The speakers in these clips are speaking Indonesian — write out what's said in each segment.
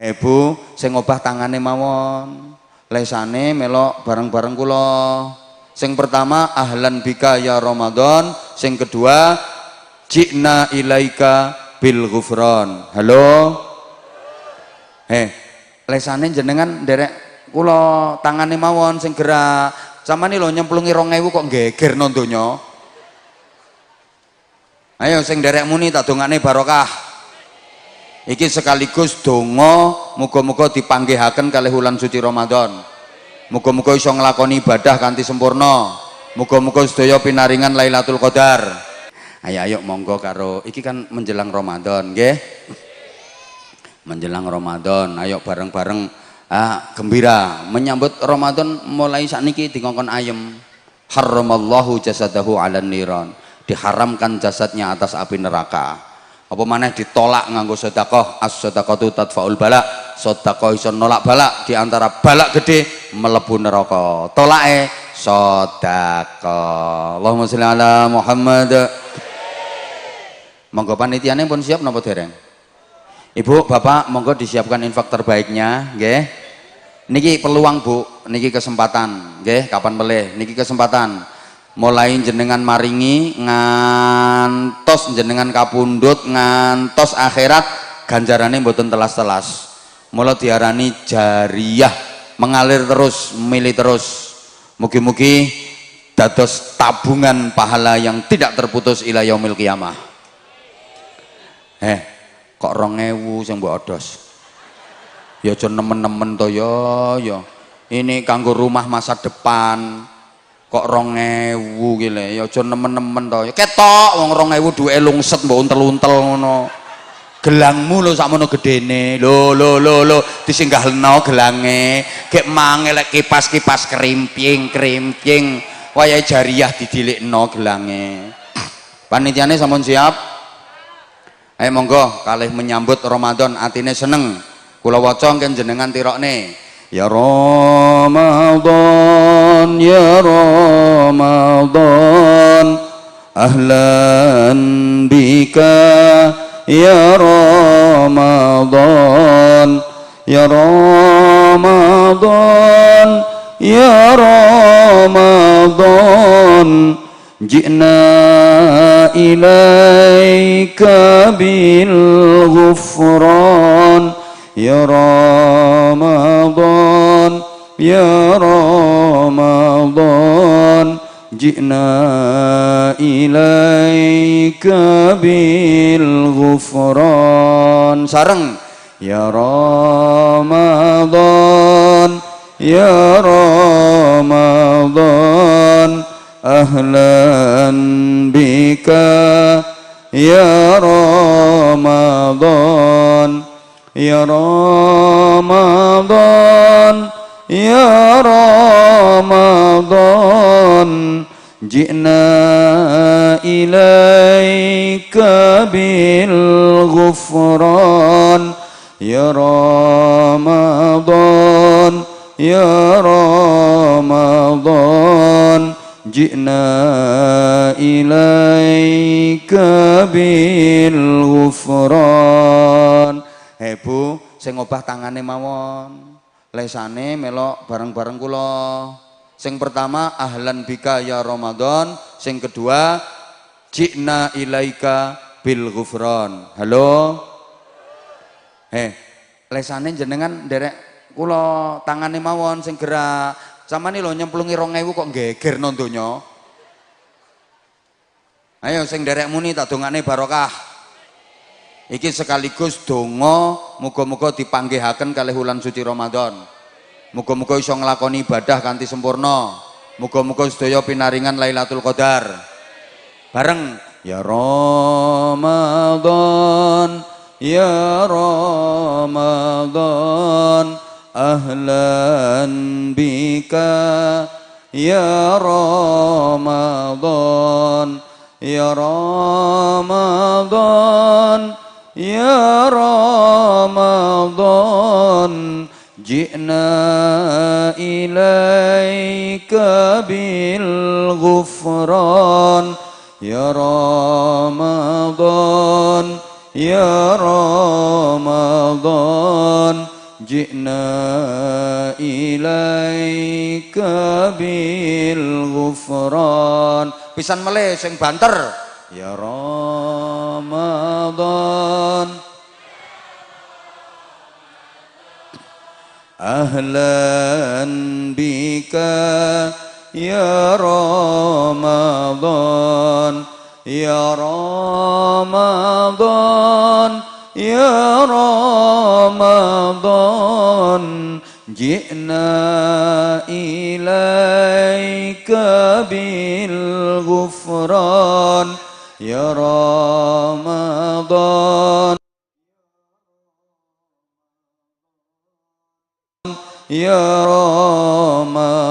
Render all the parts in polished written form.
Bu, sing obah tangane mawon. Lesane melok bareng-bareng kula. Sing pertama ahlan bika ya Ramadan, sing kedua ji'na ilaika bil ghufran. Halo. Lesane jenengan nderek kula tangane mawon sing gerak. Samane lho nyemplungi 2000 kok geger nang donya. Ayo sing nderek muni tak dongane barokah. Iki sekaligus donga muga-muga dipanggihaken kalih wulan suci Ramadan. Muga-muga iso nglakoni ibadah kanthi sempurna. Muga-muga sedaya pinaringan Lailatul Qadar. Ayo monggo karo iki kan menjelang Ramadan nggih. Menjelang Ramadan, ayo bareng-bareng gembira menyambut Ramadan mulai sakniki dikongkon ayem. Haramallahu jasadahu 'alan niran. Diharamkan jasadnya atas api neraka. Apa maneh ditolak nganggo sedekah, as-sadaqatu tadfaul bala. Sedekah iso nolak balak, di antara balak gede mlebu neraka. Tolake sedekah. Allahumma sholli ala Muhammad. Monggo panitiane pun siap napa dereng? Ibu, Bapak, monggo disiapkan infak terbaiknya, nggih. Niki peluang, Bu, niki kesempatan, nggih, kapan melih, niki kesempatan. Mulai jenengan maringi ngantos jenengan kapundhut ngantos akhirat ganjarane mboten telas-telas. Mula diarani jariyah, mengalir terus, milih terus. Mugi-mugi dados tabungan pahala yang tidak terputus ila yaumil qiyamah. Kok 2000 sing mbok odos. Ya aja nemen-nemen to ya. Ini kanggo rumah masa depan. Kok 2000 ki le, ya aja nemen-nemen to. Ya ketok wong 2000 duwe lungset mbok untel-untel ngono. Gelangmu lho sakmono gedene. Lho disinggahlno gelange. Gek mangelek kipas-kipas krimping. Wayahe jariyah didilikno gelange. Panitiane sampun siap? Ayo monggo kalih menyambut Ramadan atine seneng. Kula waca ngen jenengan tirokne. Ya Ramadan, ya Ramadan, ahlan bika, ya Ramadan, ya Ramadan, ya Ramadan, ji'na ilaika bil ghufran. Ya Ramadan, ya Ramadan, ji'na ilaika bil ghufran. Sareng. Ya Ramadan, ya Ramadan, ahlan bika, ya Ramadan, ya Ramadan, ya Ramadan, ji'na ilaika bil ghufran. Ya Ramadan, ya Ramadan, ji'na ilaika bil ghufran. Bu, sing obah tangane mawon. Lesane melok bareng-bareng kula. Sing pertama ahlan bika ya Ramadan, sing kedua ji'na ilaika bil ghufran. Halo. Lesane jenengan nderek kula tangane mawon sing gerak. Samane lho nyemplungi 2000 kok geger nang donya. Ayo sing nderek muni tak dongane barokah. Iki sekaligus donga muga-muga dipanggihaken kalih wulan suci Ramadan. Muga-muga iso nglakoni ibadah kanthi sempurna. Muga-muga sedaya pinaringan Lailatul Qadar. Bareng ya Ramadan, ya Ramadan, ahlan bika, ya Ramadan, ya Ramadan, ya Ramadan, ji'na ilaika bil ghufran. Ya Ramadan, ya Ramadan, ji'na ilaika bil ghufran. Pisan meleh sing banter. Ya Ramadan ahlan bika ya Ramadan ya Ramadan ya Ramadan ji'na ilaika bil ghufran ya Ramadan ya Ramadan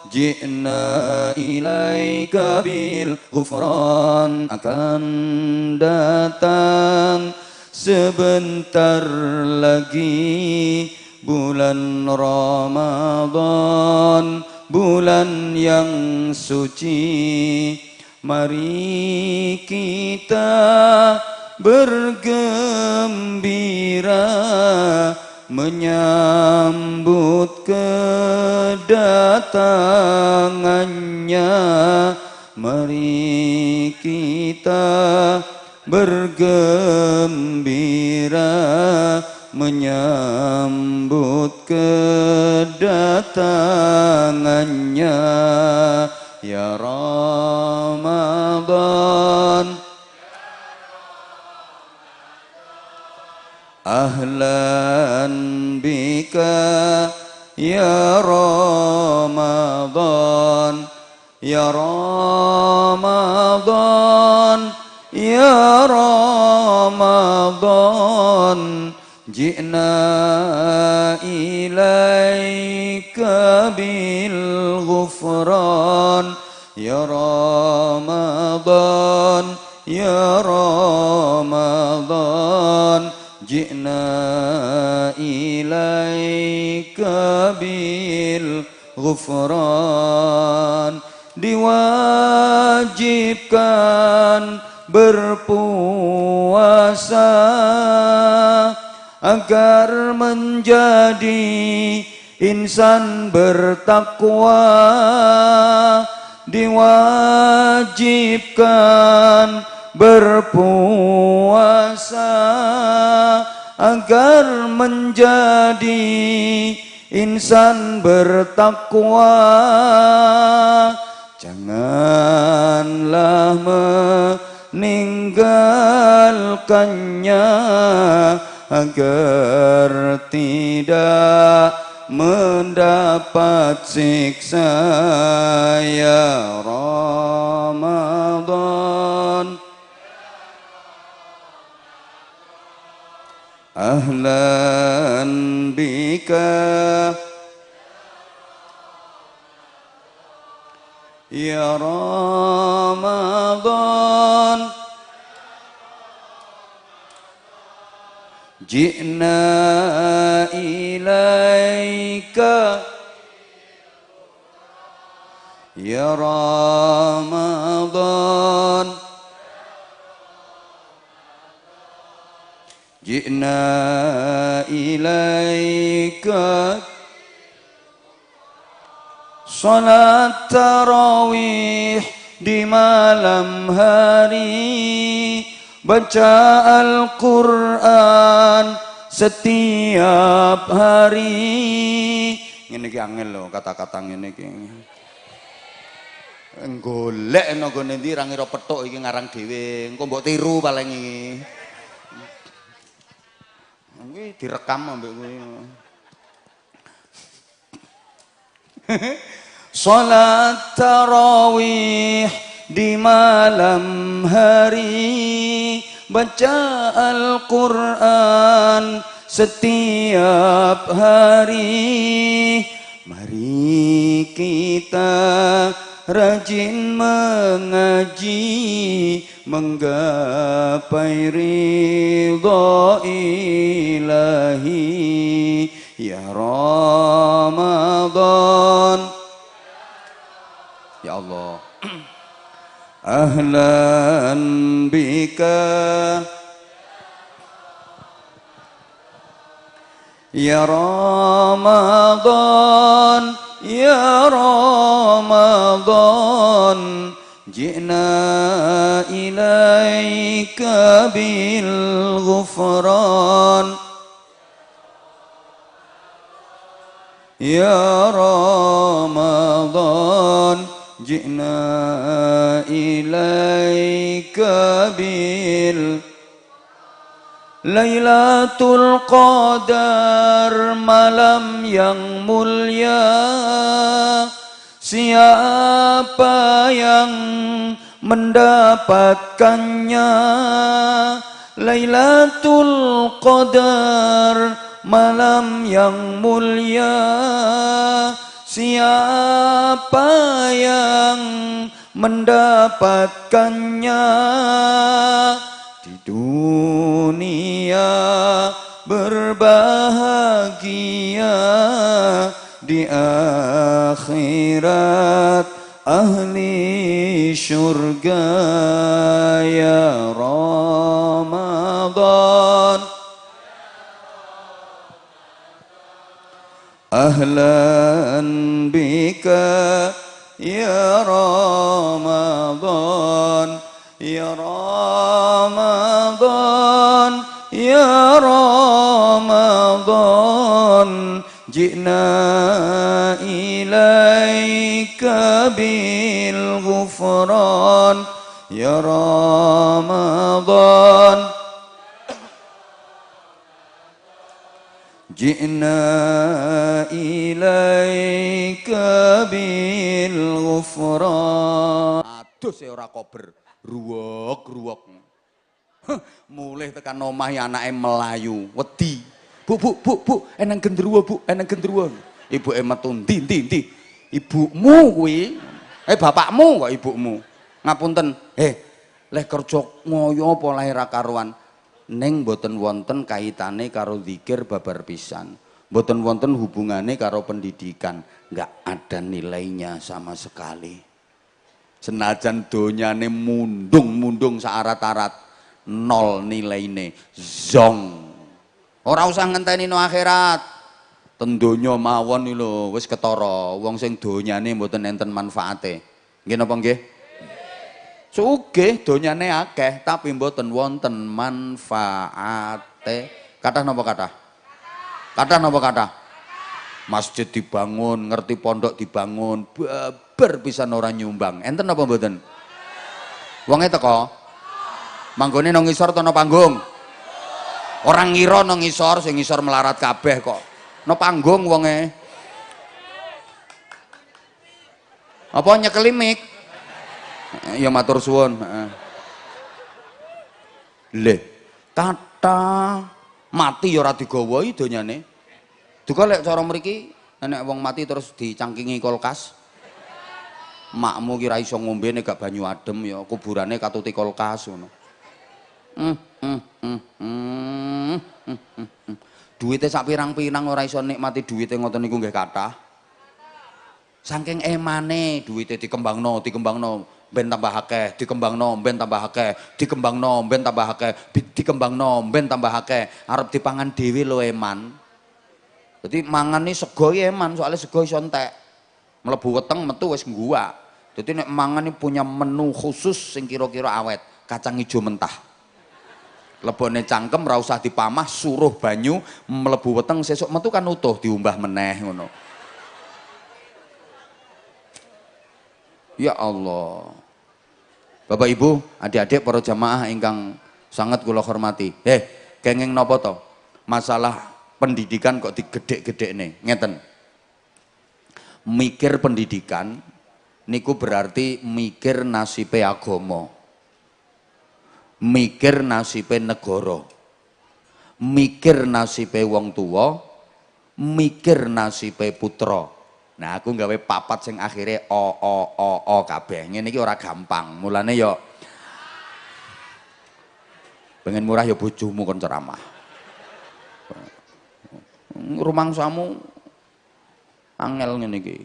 ji'na ilaika bil ghufran. Akan datang sebentar lagi bulan Ramadan, bulan yang suci. Mari kita bergembira menyambut kedatangannya. Mari kita bergembira menyambut kedatangannya. Ya Ramadan ahlan bika ya Ramadan ya Ramadan ya Ramadan ji'na ilaika bil ghufran ya Ramadan ya Ramadan ji'na ilaika bil ghufran. Diwajibkan berpuasa agar menjadi insan bertakwa. Diwajibkan berpuasa agar menjadi insan bertakwa. Janganlah meninggalkannya agar tidak mendapat siksa. Ya Ramadan ahlan bika ya Ramadan ji'na ilaika ya Ramadan ji'na ilaika. Salat tarawih di malam hari, baca Al-Quran setiap hari. Ngene iki angel lho kata-kata ngene iki. Golek nang gone ndi ra ngira petuk iki ngarang dhewe. Engko mbok tiru paling iki. Iki direkam ambek kowe. Salat tarawih di malam hari, baca Al-Quran setiap hari. Mari kita rajin mengaji, menggapai ridha ilahi. Ya Ramadan, ya Allah, ahlan bika Ya Ramadan, ya Ramadan, ji'na ilaika bil ghufran. Ya Ramadan, ji'na ilaika bil Lailatul Qadar, malam yang mulia. Siapa yang mendapatkannya? Lailatul Qadar, malam yang mulia. Siapa yang mendapatkannya? Di dunia berbahagia, di akhirat ahli syurga. Ya Ramadan, ahlan bika ya Ramadan, ya Ramadan, ya Ramadan, ji'na ilaika bil ghufran. Ya Ramadan, ji'na ilaika bil ghufran. Aduh saya ora kober, ruwok. Mulai tekan omah anake melayu, wedi. Bu, eneng gendruwo, Bu, eneng gendruwo. Ibuke metu, ndi. Ibumu kuwi. Bapakmu kok ibumu. Ngapunten, leh kerja ngoyo apa lae ra karuan. Ning mboten wonten kaitane karo zikir babar pisan. Mboten wonten hubungane karo pendidikan, enggak ada nilainya sama sekali. Senajan donyane mundung saarat-arat, nol nilaine, zong. Ora usah ngenteni no akhirat. Ten donya mawon iki lho wis ketara, wong sing donyane mboten enten manfaate. Nggih napa nggih? Sugih donyane akeh tapi mboten wonten manfaate. Kathah napa kathah? Kathah napa kathah? Masjid dibangun, ngerti pondok dibangun, babar pisan ora nyumbang. Enten apa mboten? Wonge teko. Manggone nang ngisor ta nang panggung? Orang ngira nang ngisor, sing ngisor melarat kabeh kok. Nang panggung wonge. Apa nyekeli mik? Ya matur suwun, heeh. Leh, kata mati ya ora digawahi donyane. Duka lek cara mriki nek wong mati terus dicangkingi kulkas. Makmu ki ra iso ngombe nek gak banyu adem ya kuburane katuti kulkas ngono. Duite sak pirang-pirang ora iso nikmati duite ngoten niku nggih kathah. Saking emane duite dikembangno, ben tambah akeh, dikembangno, ben tambah akeh, dikembangno, ben tambah akeh, dikembangno, ben tambah akeh. Arep dipangan dhewe lho eman. Dadi mangane sego eman, soalnya sego iso entek. Mlebu weteng metu wis ngguwak. Dadi nek mangan punya menu khusus sing kira-kira awet, kacang ijo mentah. Lebone cangkem ra usah dipamah, suruh banyu mlebu weteng sesuk metu kan utuh diumbah meneh ngono. Ya Allah. Bapak Ibu, adik-adik para jamaah ingkang sangat kula hormati. Kenging napa to? Masalah pendidikan kok digedhek-gedhekne, ngeten. Mikir pendidikan niku berarti mikir nasibe agama. Mikir nasibe negara, mikir nasibe wong tua, mikir nasibe putra. Nah aku nggawe papat sing akhirnya o kabeh. Ngene iki ora gampang. Mulane yo pengen murah ya bojomu kon ceramah. Rumangsamu angel ngene iki.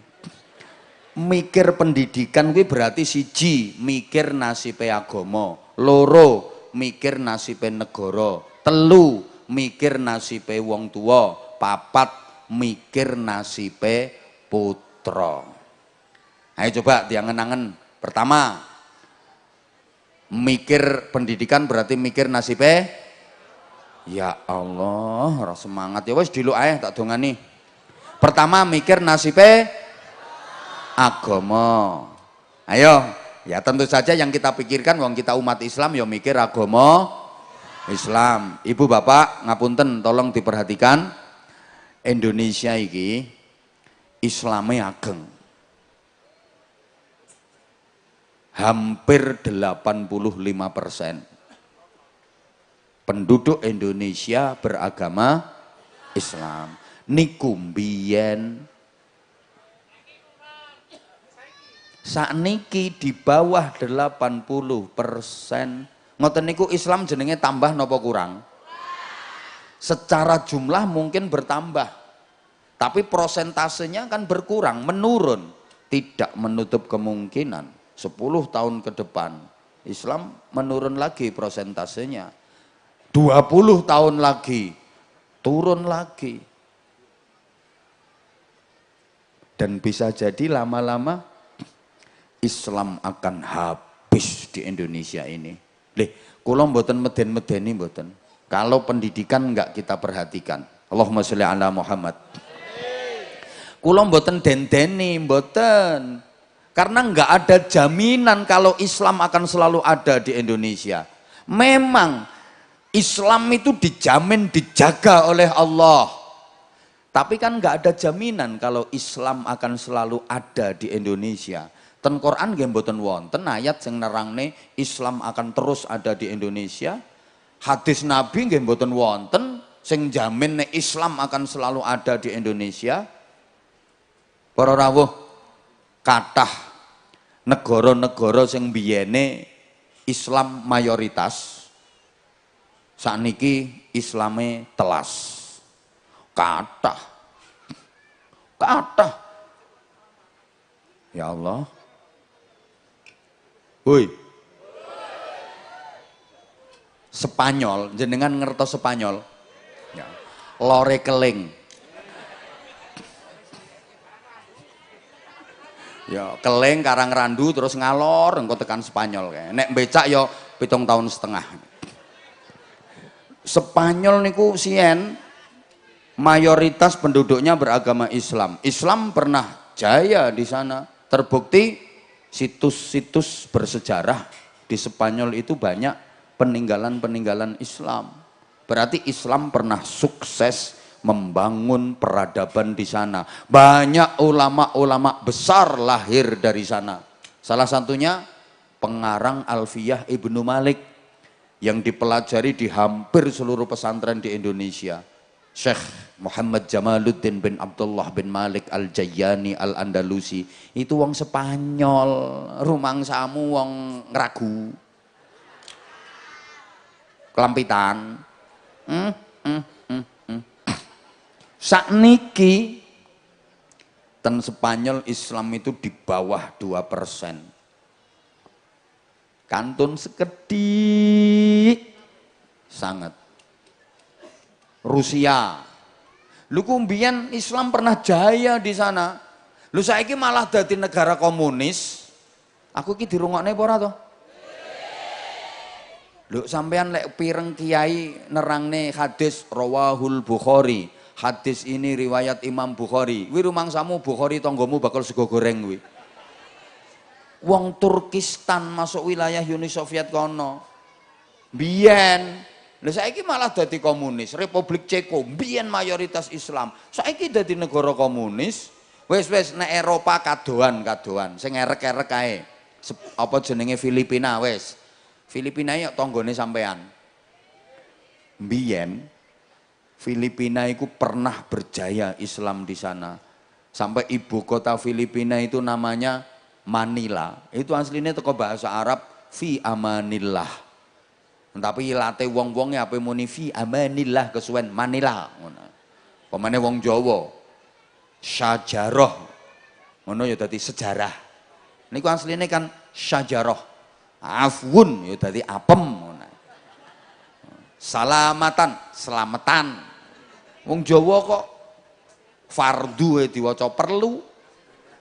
Mikir pendidikan kuwi berarti siji, mikir nasibe agama, loro, mikir nasibe negara, telu, mikir nasibe wong tua, papat mikir nasibe putra. Ayo coba diangen-angen. Pertama, mikir pendidikan berarti mikir nasibe. Ya Allah, semangat ya wis diluk ae tak dongani. Pertama mikir nasibe agama. Ayo, ya tentu saja yang kita pikirkan wong kita umat Islam ya mikir agama Islam. Ibu bapak ngapunten tolong diperhatikan, Indonesia iki Islame ageng. Hampir 85% penduduk Indonesia beragama Islam. Niku mbiyen sakniki di bawah 80%. Ngoten niku Islam jenenge tambah napa kurang? Secara jumlah mungkin bertambah, tapi prosentasenya kan berkurang, menurun. Tidak menutup kemungkinan 10 tahun ke depan Islam menurun lagi prosentasenya, 20 tahun lagi turun lagi, dan bisa jadi lama-lama Islam akan habis di Indonesia ini. Kula mboten meden-medeni mboten. Kalau pendidikan enggak kita perhatikan. Allahumma sholli ala Muhammad. Kula mboten dendeni mboten. Karena enggak ada jaminan kalau Islam akan selalu ada di Indonesia. Memang Islam itu dijamin, dijaga oleh Allah. Tapi kan enggak ada jaminan kalau Islam akan selalu ada di Indonesia. Ten Quran nggih mboten wonten ayat sing nerangne Islam akan terus ada di Indonesia. Hadis Nabi nggih mboten wonten sing jamin nek Islam akan selalu ada di Indonesia. Para rawuh, kathah negara-negara sing biyene Islam mayoritas sakniki Islame telas. Kathah. Ya Allah. Woi. Spanyol, jenengan ngertos Spanyol? Ya. Lore keling. Ya, keling Karang Randu terus ngalor engko tekan Spanyol kae. Nek becak ya 7 tahun setengah. Spanyol niku sien mayoritas penduduknya beragama Islam. Islam pernah jaya di sana. Terbukti situs-situs bersejarah di Spanyol itu banyak peninggalan-peninggalan Islam. Berarti Islam pernah sukses membangun peradaban di sana. Banyak ulama-ulama besar lahir dari sana. Salah satunya pengarang Alfiyah Ibnu Malik yang dipelajari di hampir seluruh pesantren di Indonesia. Syekh Muhammad Jamaluddin bin Abdullah bin Malik Al-Jayyani Al-Andalusi. Itu wong Spanyol, rumangsamu wong ngeragu. Kelampitan. Sakniki ten Spanyol Islam itu di bawah 2%. Kantun sekedhik sangat. Rusia. Lu kumbian Islam pernah jaya di sana. Lu saiki malah dadi negara komunis. Aku iki dirungokne apa ora to? Lu sampean lek pireng kiai nerangne hadis rawahul Bukhari. Hadis ini riwayat Imam Bukhari. Kuwi rumangsamu Bukhari tanggamu bakal sego goreng kuwi. Wong Turkistan masuk wilayah Uni Soviet kono. Biyen lha saiki malah dadi komunis. Republik Ceko biyen mayoritas Islam. Saiki dadi negara komunis. Wis nek Eropa kadoan. Sing erek-erek kae. Apa jenenge Filipina wis. Filipina ya tanggane sampean. Biyen Filipina itu pernah berjaya Islam di sana. Sampai ibu kota Filipina itu namanya Manila. Itu aslinya teko bahasa Arab fi amanillah. Tapi ilate wong-wonge ape muni fi amanillah kesuwen Manila ngono. Pemane wong Jawa syajarah. Ngono ya dadi sejarah. Niku asline kan syajarah. Afwun ya dadi apem ngono. Salamatan, selamatan. Wong Jawa kok fardu diwaca perlu,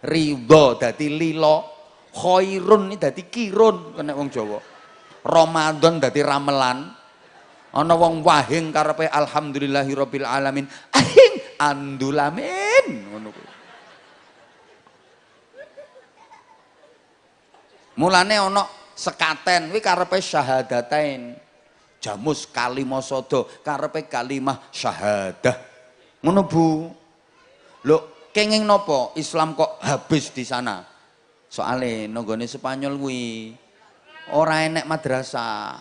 ridho dadi lila, khairun iki dadi kirun nek wong Jawa. Ramadan dadi ramelan. Ana wong wahing karepe alhamdulillahirabbil alamin. Ahing andulamin ngono kuwi. Mulane ana sekaten kuwi karepe syahadatain. Jamus kalimah sada karepe kalimah syahadah. Ngono Bu. Lho, kenging napa Islam kok habis di sana? Soale nanggone Spanyol kuwi ora enek madrasah,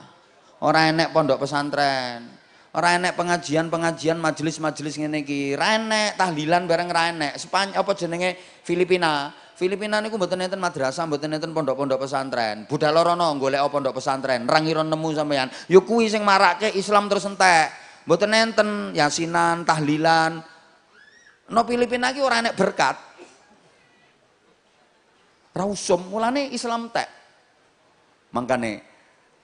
ora enek pondok pesantren, ora enek pengajian-pengajian majelis-majelis ngene iki, ra enek tahlilan bareng ra enek. Apa jenenge Filipina. Filipina niku mboten enten madrasah, mboten enten pondok-pondok pesantren. Budal rono golek pondok pesantren, ra ngira nemu sampean. Ya kuwi sing marake Islam terus entek. Mboten enten yasinan, tahlilan. No Filipina iki ora enek berkat. Ra usum, mulane Islam entek. Makanya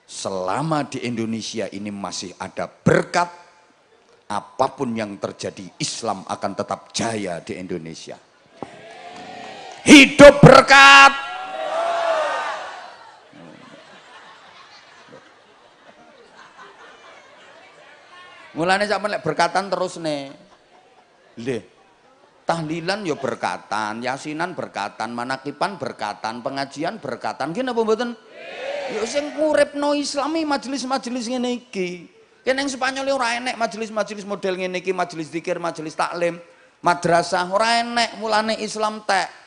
selama di Indonesia ini masih ada berkat, apapun yang terjadi Islam akan tetap jaya di Indonesia. Hidup berkat. Mulane sampeyan lek berkatan terus nih. Lih. Tahlilan ya berkatan, yasinan berkatan, manakipan berkatan, pengajian berkatan. Gini apa mboten? Ya sing nguripno Islami majelis-majelis ngene iki. Kene ning Spanyol ora enek majelis-majelis model ngene iki, majelis zikir, majelis taklim, madrasah ora enek, mulane Islam tek.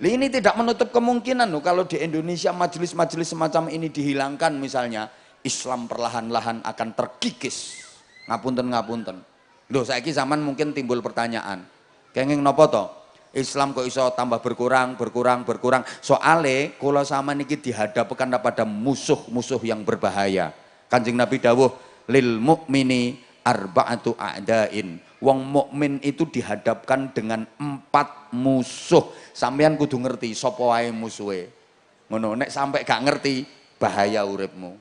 Ini tidak menutup kemungkinan loh kalau di Indonesia majelis-majelis semacam ini dihilangkan misalnya, Islam perlahan-lahan akan terkikis. Ngapunten. Loh saiki zaman mungkin timbul pertanyaan. Kenging napa to? Islam kok iso tambah berkurang. Soale kula sama niki dihadapkan pada musuh-musuh yang berbahaya. Kanjeng Nabi dawuh lil mukmini arba'atu a'dain. Wong mukmin itu dihadapkan dengan 4 musuh. Sampeyan kudu ngerti sapa wae musuhe. Ngono, nek sampai gak ngerti bahaya uripmu.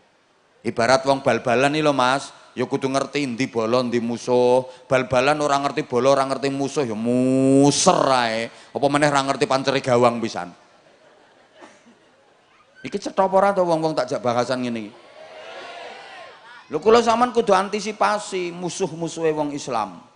Ibarat wong bal-balan iki lho Mas, ya kudu ngerti ndi bola ndi musuh. Bal-balan ora ngerti bola, ora ngerti musuh ya muser ae. Apa meneh ora ngerti pancere gawang pisan. Iki cetha apa ora to wong-wong tak jak bahasan ngene iki. Lho kula sampean kudu antisipasi musuh-musuhe wong Islam.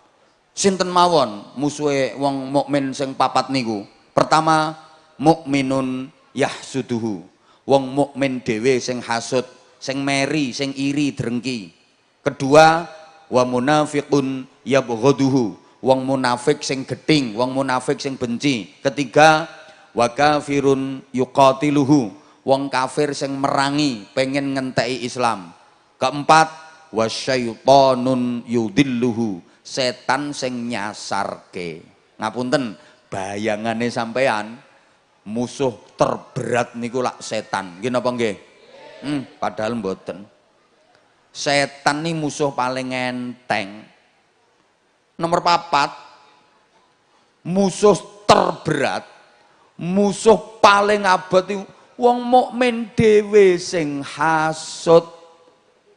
Sinten mawon musuhe wong mukmin sing 4 niku. Pertama, mukminun yahsuduhu. Wong mukmin dhewe sing hasud, sing meri, sing iri, drengki. Kedua, wa munafiqun yabghaduhu. Wong munafik sing gething, wong munafik sing benci. Ketiga, wa kafirun yuqatiluhu. Wong kafir sing merangi, pengen ngenteki Islam. Keempat, wasyaitonun yudilluhu. Setan sing nyasarke. Ngapunten, bayangane sampean musuh terberat niku lak setan. Nggih napa nggih? Padahal mboten. Setan ni musuh paling enteng. Nomor 4, musuh terberat, musuh paling abot itu wong mukmin dhewe sing hasud.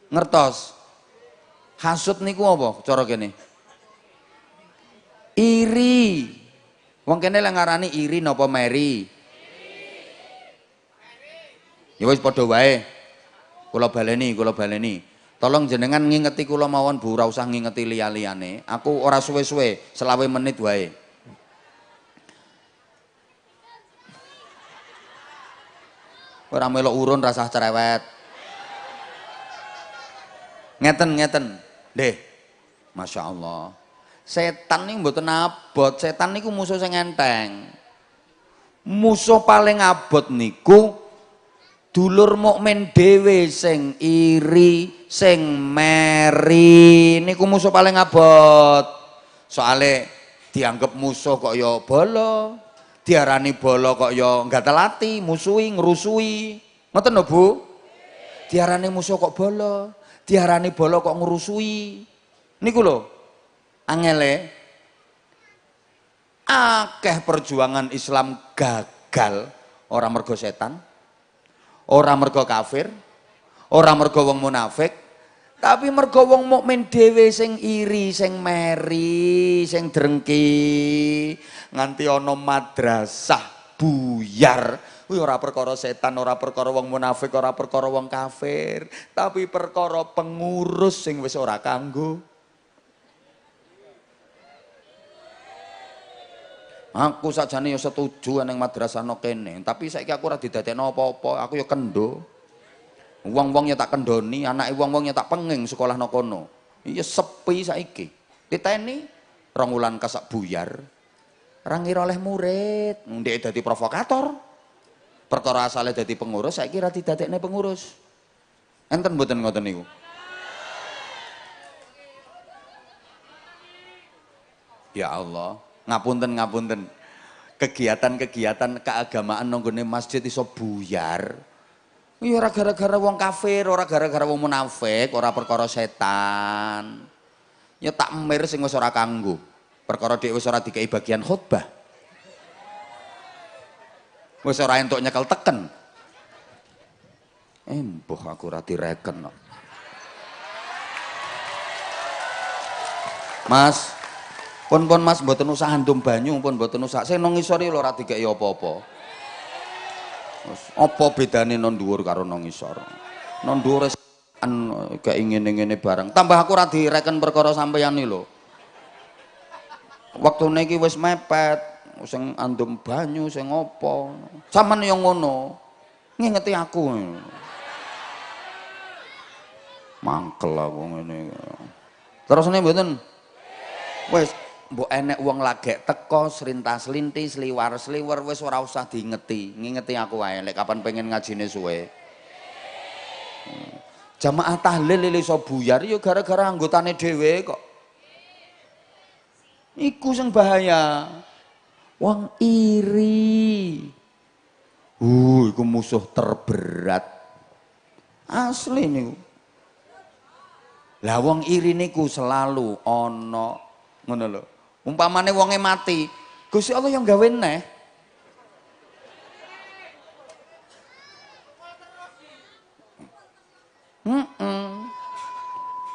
Ngertos? Hasud niku apa cara kene? Iri. Wong kene lek ngarani iri napa meri? Ya wis padha wae. Kula baleni. Tolong jenengan ngingeti kula mawon Bu, ora usah ngingeti liya-liyane. Aku ora suwe-suwe, 20 menit wae. Ora melok urun rasah cerewet. Ngeten. Nggih. Masya Allah. Setan niku mboten abot, setan niku musuh sing enteng. Musuh paling abot niku dulur mukmin dhewe sing iri, sing meri, niku musuh paling abot. Soale dianggap musuh kok ya bolo, diarani bolo kok ya ngatelati, musuhi, ngrusui. Ngoten lho Bu? Diarani musuh kok bolo, diarani bolo kok ngrusui. Niku lho. Angele akeh perjuangan Islam gagal ora mergo setan, ora mergo kafir, ora mergo wong munafik, Tapi mergo wong mukmin dhewe sing iri, sing meri, sing drengki, nganti ana madrasah buyar. Kuwi ora perkara setan, ora perkara wong munafik, ora perkara wong kafir, tapi perkara pengurus sing wis ora kanggo. Aku sakjane ya setuju ning madrasah no kene, tapi saiki aku ora didadekno apa-apa, aku ya kendho. Wong-wong ya tak kendoni, anake wong-wong ya tak penging sekolah no kono. Iya sepi saiki. Diteni 2 wulan kasak buyar. Ora ngira oleh murid, ndek dadi provokator. Perkara asale dadi pengurus, saiki ra didadekne pengurus. Enten mboten ngoten niku? Ya Allah, ngapunten. Kegiatan-kegiatan keagamaan nang gone masjid iso buyar. Ya ora gara-gara wong kafir, ora gara-gara wong munafik, ora perkara setan. Ya takmir sing wis ora kanggo. Perkara dhek wis ora dikai bagian khutbah. Wis ora entuk nyekel teken. Mbuh aku ora direken kok. Mas, pun Mas mboten usah andum banyu, pun mboten usah. Sing nang ngisor lho ora dikai apa-apa. Apa bedane non dhuwur karo nang ngisor? Non dhuwur gak ngene-ngene barang. Tambah aku ora direken perkara sampeyan iki lho. Wektune iki wis mepet, sing andum banyu, sing apa. Saman yo ngono. Ngingeti aku. Mangkel aku ngene. Terusne mboten. Wis mbok enek wong lagek teko serintas-lintis sliwar-sliwer wis ora usah diingeti, ngingeti aku wae lek kapan pengen ngajine suwe. Jamaah tahlil iso buyar ya gara-gara anggotane dhewe kok. Iku sing bahaya. Wong iri. Iku musuh terberat. Asli niku. Lah wong iri niku selalu ana ngono lho. Umpamane wonge mati, Gusti Allah yang gawe neh.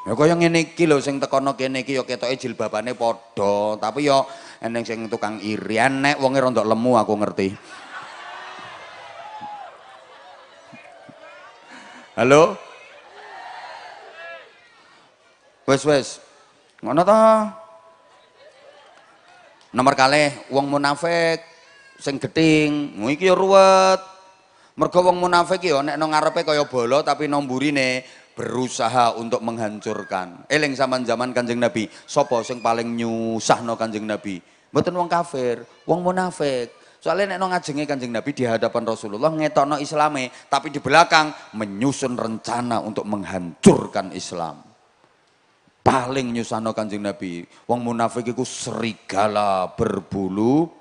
Ya kaya ngene iki lho sing tekono kene iki ya ketoke jilbabane padha, tapi ya eneng sing tukang iri, enek wonge rondok lemu aku ngerti. Halo? Wes. Ngono ta? Nomor kalih wong munafik sing gething, iki ya ruwet. Mergo wong munafik ya nek nang ngarepe kaya bola tapi nang mburine berusaha untuk menghancurkan. Eling zaman Kanjeng Nabi, sapa sing paling nyusahno Kanjeng Nabi? Mboten wong kafir, wong munafik. Soalnya nek nang ngajenge Kanjeng Nabi di hadapan Rasulullah ngetokno Islame, tapi di belakang menyusun rencana untuk menghancurkan Islam. Paling nyusahno Kanjeng Nabi, wong munafik iku serigala berbulu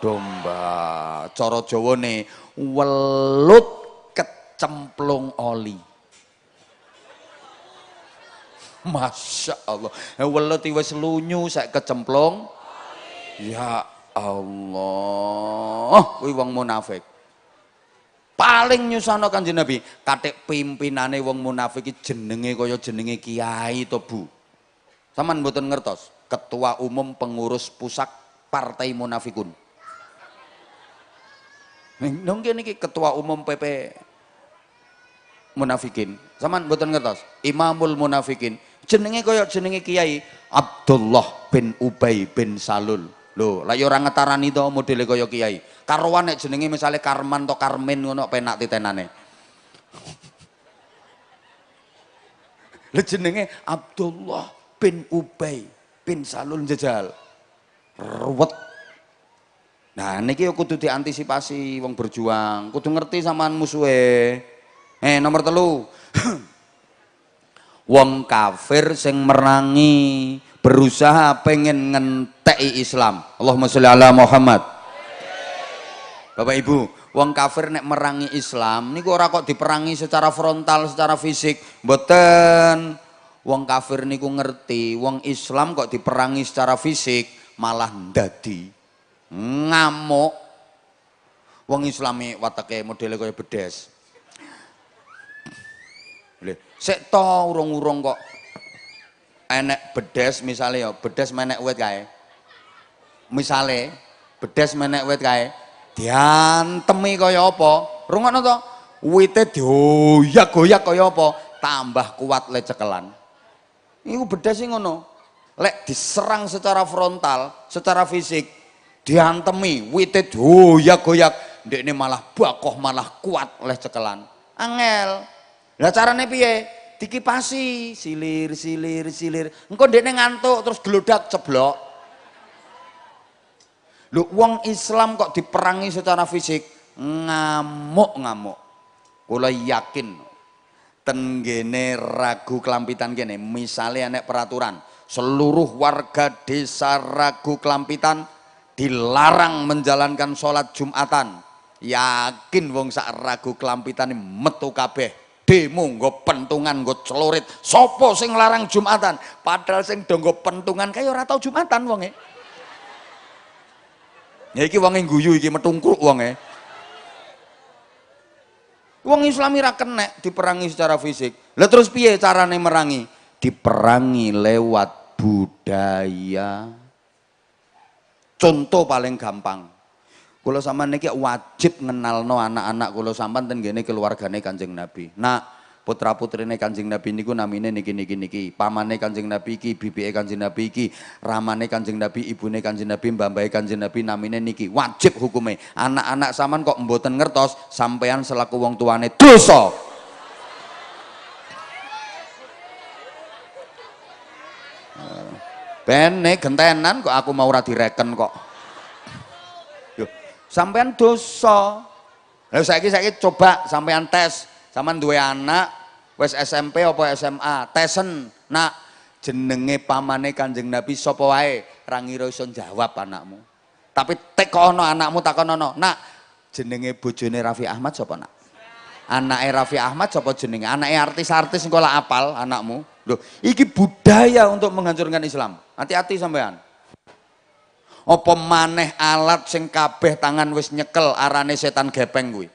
domba. Cara Jawane welut kecemplung oli. Masya Allah, welut wis lunyu sak kecemplung. Ya Allah, kuwi wong munafik. Paling nyusahno Kanjeng Nabi, katik pimpinane wong munafik iki jenenge kaya jenenge kiai to, Bu. Saman mboten ngertos, ketua umum pengurus pusat partai munafikun. Mungkin iki ketua umum PP munafikin. Saman mboten ngertos, imamul munafikin. Jenenge kaya jenenge kiai Abdullah bin Ubay bin Salul. Lho, lah ya ora ngetarani to modele kaya kiai. Karuan nek jenenge misale Karman to Karmin ngono penak titenane. Lah jenenge Abdullah bin Ubay bin Salul jajal ruwet. Nah niki kudu diantisipasi wong berjuang, kudu ngerti sampean musuhe. Nomor 3 wong kafir sing merangi berusaha pengen ngenteki Islam. Allahumma sholli ala Muhammad. Bapak Ibu, wong kafir nek merangi Islam niku ora kok diperangi secara frontal, secara fisik, mboten. Wong kafir niku ngerti, wong Islam kok diperangi secara fisik malah ndadi ngamuk. Wong Islami watake modele kaya bedes. Sik to urung-urung kok enek bedes misalnya ya, bedes menek wit kae. Misale bedes menek wit kae, diantemi kaya apa? Rungokno to, wite dioyak-goyak kaya apa? Tambah kuat le cekelan. Iku bedes sing ngono. Lek diserang secara frontal, secara fisik, diantemi, wite dioyak-goyak, ndekne malah bakoh malah kuat oleh cekelan. Angel. Lah carane piye? Dikipasi, silir. Engko ndekne ngantuk terus glodak ceblok. Lho wong Islam kok diperangi secara fisik, ngamuk. Kula yakin tenggene Ragu Klampitan kene, misalnya enek peraturan seluruh warga desa Ragu Klampitan dilarang menjalankan sholat Jumatan. Yakin wong sak Ragu Klampitan metu kabeh. Demo nggo pentungan nggo celurit, sopo sing larang Jumatan, padahal sing do nggo pentungan kaya ora tau Jumatan wonge. Ya iki wonge guyu iki metungkruk wonge. Wong Islam ora kenek diperangi secara fisik. Lah terus piye carane merangi? Diperangi lewat budaya. Contoh paling gampang. Kula sampean niki wajib ngenalno anak-anak kula sampean ten ngene keluargane Kanjeng Nabi. Nah, putra-putrine Kanjeng Nabi niku namine niki. Pamane Kanjeng Nabi iki, bibike Kanjeng Nabi iki, ramane Kanjeng Nabi, ibune Kanjeng Nabi, mbambahe Kanjeng Nabi namine niki. Wajib hukume. Anak-anak sampean kok mboten ngertos, sampean selaku wong tuane dosa. Bene gentenan kok aku mau ora direken kok. Sampean dosa. Lah saiki coba sampean tes, sampean duwe anak wis SMP apa SMA, tesen nak jenenge pamane Kanjeng Nabi sapa wae, ra ngira iso jawab anakmu. Tapi tekono anakmu takonono, nak jenenge bojone Raffi Ahmad sapa nak? Anake Raffi Ahmad sapa jenenge? Anake artis-artis engko lak apal anakmu. Loh, iki budaya untuk menghancurkan Islam. Hati-hati sampean. Apa maneh alat sing kabeh tangan wis nyekel arane setan gepeng kuwi.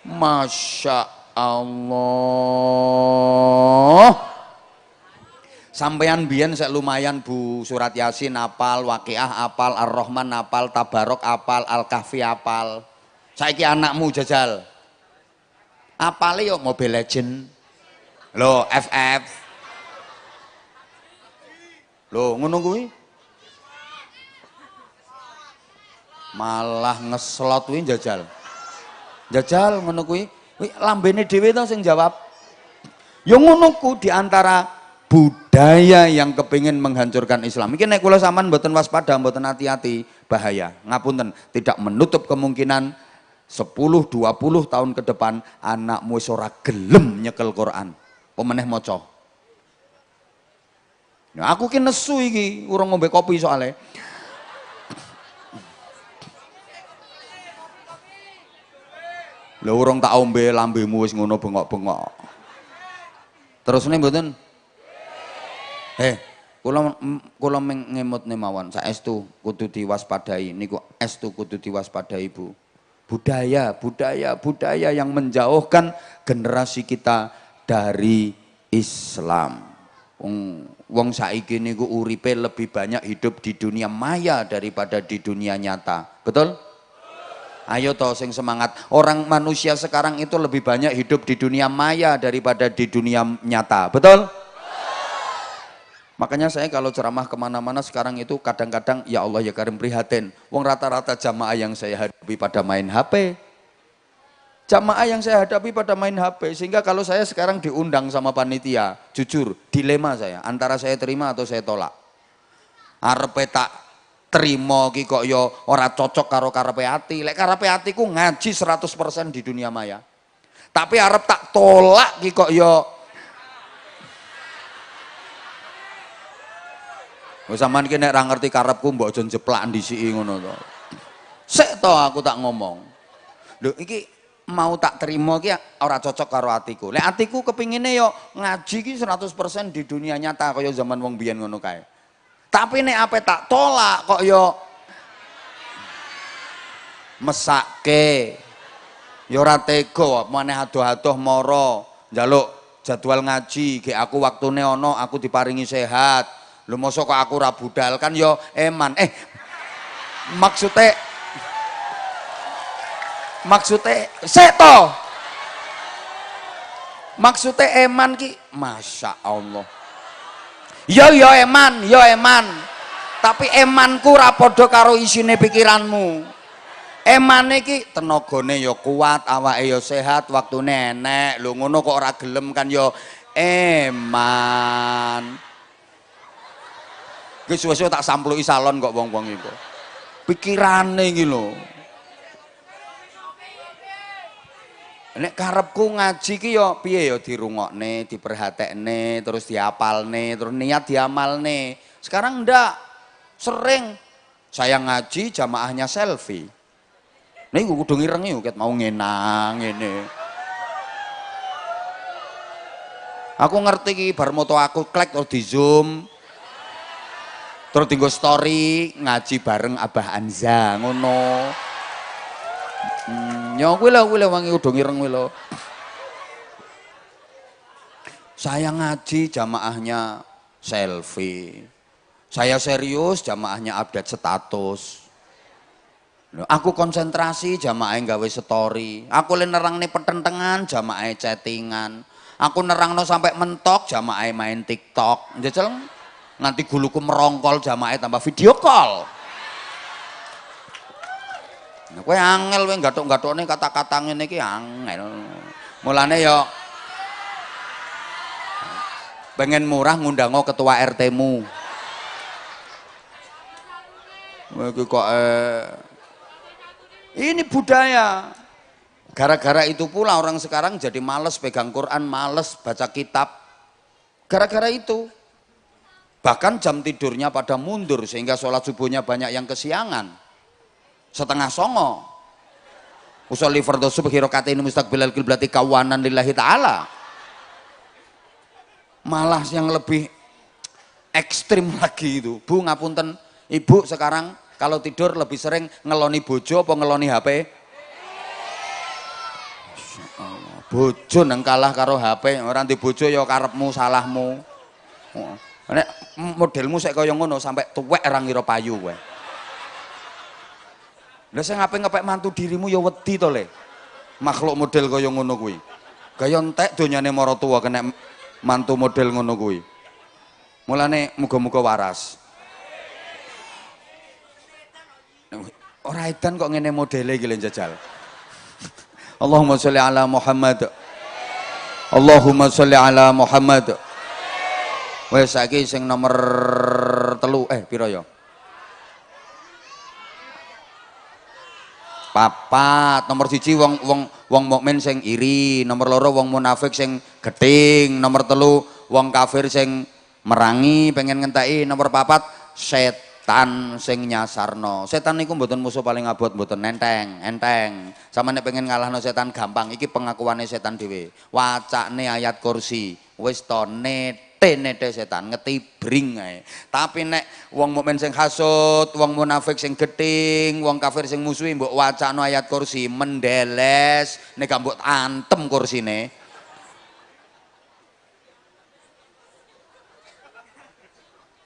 Masya Allah. Sampeyan biyen sek lumayan Bu, surat Yasin apal, Waqiah apal, Ar-Rahman apal, Tabarok apal, Al-Kahfi apal. Saiki anakmu jajal. Apale yo Mobile Legend. Loh, FF. Loh, ngono kuwi. Malah ngeslot kuwi jajal. Jajal ngono kuwi. Kuwi lambene dhewe to sing jawab. Ya ngono ku di antara budaya yang kepingin menghancurkan Islam. Iki nek kula sampean mboten waspada, mboten hati-hati, bahaya. Ngapunten, tidak menutup kemungkinan 10-20 tahun ke depan anakmu wis ora gelem nyekel Quran. Pemeneh maca. Nah, aku ki nesu iki, urung ngombe kopi soalnya. Lha urung tak ombe lambemu wis ngono bengok-bengok. Terusne mboten? Kula ngemutne mawon, saestu kudu diwaspadai niku estu kudu diwaspadai Bu. Budaya yang menjauhkan generasi kita dari Islam. Wong saiki niku uripe lebih banyak hidup di dunia maya daripada di dunia nyata. Betul? Ayo toh sing semangat. Orang manusia sekarang itu lebih banyak hidup di dunia maya daripada di dunia nyata. Betul? Makanya saya kalau ceramah kemana-mana sekarang itu kadang-kadang ya Allah ya Karim prihatin. Wong rata-rata jamaah yang saya hadapi pada main HP. Jamaah yang saya hadapi pada main HP, sehingga kalau saya sekarang diundang sama panitia, jujur dilema saya, antara saya terima atau saya tolak. Arepe tak terima ki kok yo ora cocok karo karepe ati. Lek karepe atiku ngaji 100% di dunia maya. Tapi arep tak tolak ki kok yo wis sampean ki nek ra ngerti karepku mbok aja jeplak ndisiki ngono to. Sik to aku tak ngomong. Lho iki mau tak terima ki ora cocok karo atiku. Lek atiku kepingine yo ngaji ki 100% di dunia nyata kaya zaman wong biyen ngono kae. Tapi nek ape tak tolak kok yo mesake. Ya ora tega maneh adoh-adoh mara njaluk jadwal ngaji, ge aku waktune ana, aku diparingi sehat. Lho mosok kok aku ora budal kan ya eman. Maksudnya sik to. Maksudnya eman ki, masya Allah. Ya eman, ya eman. Tapi emanku ora padha karo isine pikiranmu. Emane ki tenagane ya kuat, awake ya sehat, waktune enek. Lho ngono kok ora gelem kan ya eman. Ki suwe-suwe tak sampluki salon kok wong-wong iku. Pikirane iki lho. Nek karepku ngaji ki ya piye ya dirungokne, diperhatekne, terus diapalne, terus niat diamalne. Sekarang ndak. Sering saya ngaji jamaahnya selfie. Nih gue kudu ngireng yuk, ket mau ngenang ini. Aku ngerti ki bar moto aku klek terus di zoom, terus tinggal story ngaji bareng Abah Anza ngono. Ya gue lah wangi kudu ngireng gue lo. Saya ngaji jamaahnya selfie. Saya serius jamaahnya update status. Aku konsentrasi jamaahnya gawe story. Aku nerang nih pertentangan jamaahnya chattingan. Aku nerang no sampai mentok jamaahnya main TikTok. Jajal nanti guluku merongkol jamaahnya tambah video call. Kowe angel kowe gathuk-gathukne kata-kata ngene iki angel. Mulane yo pengen murah ngundang ketua RT-mu. Iki kok ini budaya. Gara-gara itu pula orang sekarang jadi males pegang Quran, males baca kitab. Gara-gara itu. Bahkan jam tidurnya pada mundur sehingga sholat subuhnya banyak yang kesiangan. Setengah songo. Usolli fardhu subhi rakaatain mustaqbilal qiblati kawanan lillahi ta'ala. Malah yang lebih ekstrim lagi itu. Bu ngapunten, Ibu sekarang kalau tidur lebih sering ngeloni bojo apa ngeloni HP? Bojo nang kalah karo HP, orang di bojo ya karepmu salahmu. Nek modelmu sik kaya ngono sampai tuwek ora ngira payu kowe. Lah sing ngepek mantu dirimu ya wedi to le. Makhluk model kaya ngono kuwi. Gaya entek donyane maratuwa kena mantu model ngono kuwi. Mulane muga-muga waras. Ora edan kok ngene modele iki jajal. Allahumma sholli ala Muhammad. Allahumma sholli ala Muhammad. Wes saiki sing nomor 3 pira ya? 4. Nomor 1 wong mukmin sing iri, nomor 2 wong munafik sing gething, nomor 3 wong kafir sing merangi pengen ngenteki, nomor 4 setan sing nyasarno. Setan niku mboten musuh paling abot, mboten enteng. Sama nek pengen ngalahno setan gampang. Iki pengakuane setan dhewe. Wacane ayat kursi. Wis to nete setan ngetibring ae. Tapi nek wong mukmin sing hasud, wong munafik sing gething, wong kafir sing musuhi mbok wacano ayat kursi mendeles, nek gak mbok antem kursine.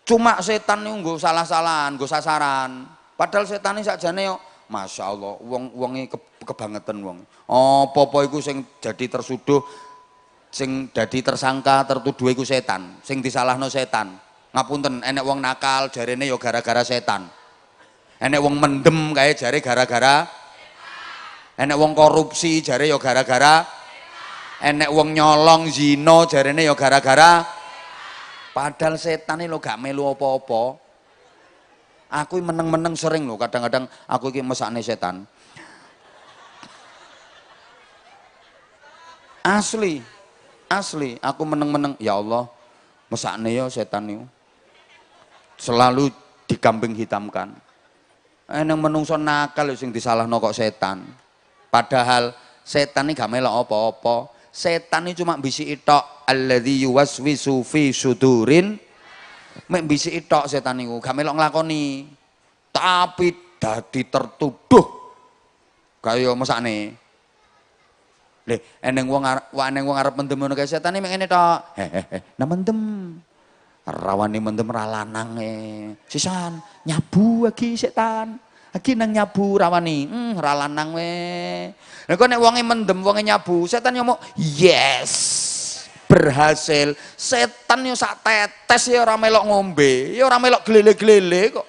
Cuma setan niku nggo salah-salahan, nggo sasaran. Padahal setan iki sakjane yo Masya Allah, wong-wonge kebangetan wong. Apa-apa iku sing jadi tersuduh, sing dadi tersangka, tertuduh iku setan, sing disalahno setan. Ngapunten, enek wong nakal jarene ya gara-gara setan. Enek wong mendem kae jare gara-gara. Enek wong korupsi jare ya gara-gara. Enek wong nyolong zina jarene ya gara-gara. Padahal setan ini lo gak melu apa-apa. Aku meneng-meneng sering lo, kadang-kadang aku iki mesakne setan. Asli, aku meneng-meneng, ya Allah, mesakne ya setan niku. Selalu dikambing hitamkan. Nang menungso nakal sing disalahno kok setan. Padahal setan ini gak melok apa-apa. Setan ini cuma bisi tok, alladzi yuwaswisu fi sudurin. Mek bisi tok setan niku, gak melok nglakoni. Tapi dadi tertuduh kaya mesakne. Le, eneng wong arep mendem ngono kae setan iki ngene tok. Nah mendem. Rawani mendem ra lanang sisan nyabu lagi setan. Lagi nang nyabu rawani. Ra lanang we. Nek nek wonge mendem wonge nyabu, setan yo mau yes. Berhasil. Setan yo sak tetes ya ora melok ngombe, ya ora melok glele-glele kok.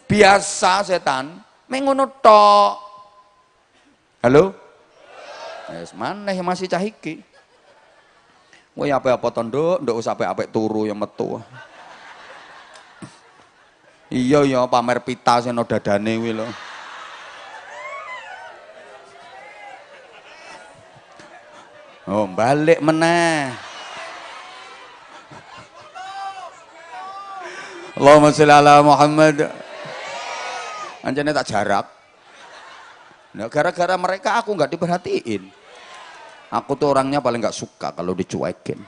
Biasa setan, mek ngono tok. Halo? Wes maneh masih cah iki. Kowe apa-apa to nduk usah apik-apik turu ya metu. Iya ya pamer pita seno dadane kuwi lho. Oh, balik meneh. Allahumma sholli ala Muhammad. Anjane tak jarak. Nah, gara-gara mereka aku nggak diperhatiin. Aku tuh orangnya paling nggak suka kalau dicuekin.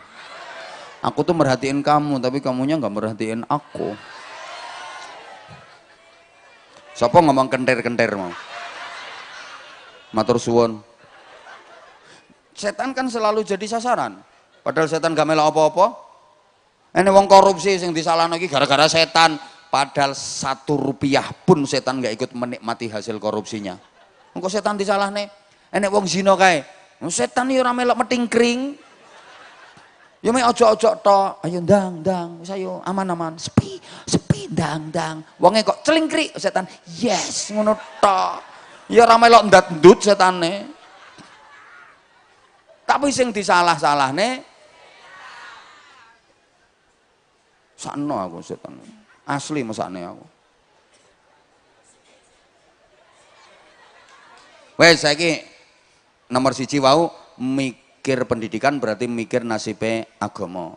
Aku tuh merhatiin kamu, tapi kamunya nggak merhatiin aku. Siapa ngomong kenter-kenter mau? Matur suwun. Setan kan selalu jadi sasaran. Padahal setan gak melok apa-apa. Ini wong korupsi sing disalahno iki gara-gara setan. Padahal 1 rupiah pun setan nggak ikut menikmati hasil korupsinya. Engko setan disalahne. Enek wong zina kae. Setan iki ora melok metingkring. Ya mek ojo-ojo tok. Ayo ndang, wis ayo aman-aman. Sepi, ndang. Wonge kok celingkrik setan. Yes, ngono tok. Ya ora melok ndat-ndut setane. Tapi sing disalah-salahne sakno aku setan. Asli mesakne aku. Wes saiki nomor 1 wau mikir pendidikan berarti mikir nasibe agama.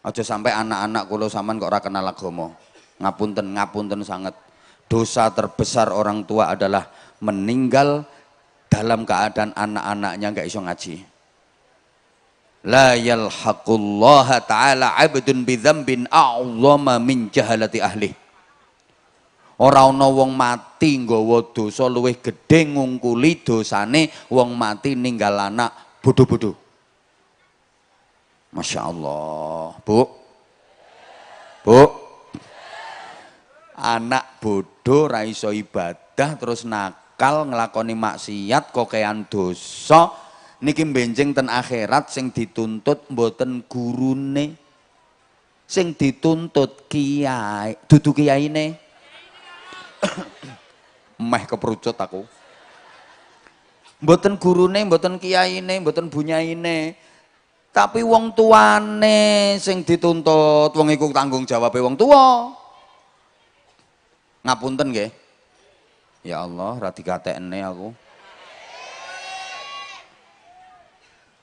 Aja sampai anak-anak kula sampean kok ora kenal agama. Ngapunten sangat. Dosa terbesar orang tua adalah meninggal dalam keadaan anak-anaknya enggak iso ngaji. La yalhaqullaha ta'ala 'abdun bidzambin a'zama min jahalati ahli. Ora ana wong mati nggawa dosa luwih gedhe ngungkuli dosane wong mati ninggal anak bodho-bodho. Masya Allah, Bu. Anak bodho ra iso ibadah terus nakal nglakoni maksiat kokean dosa niki benjing ten akhirat sing dituntut mboten gurune. Sing dituntut kiai, dudu kiyaine. Meh keperucut aku. Mboten gurune, mboten kiyaine, mboten bunyaine. Tapi wong tuane sing dituntut, wong iku tanggung jawabe wong tua. Ngapunten nggih. Ya Allah, ra dikatekne aku.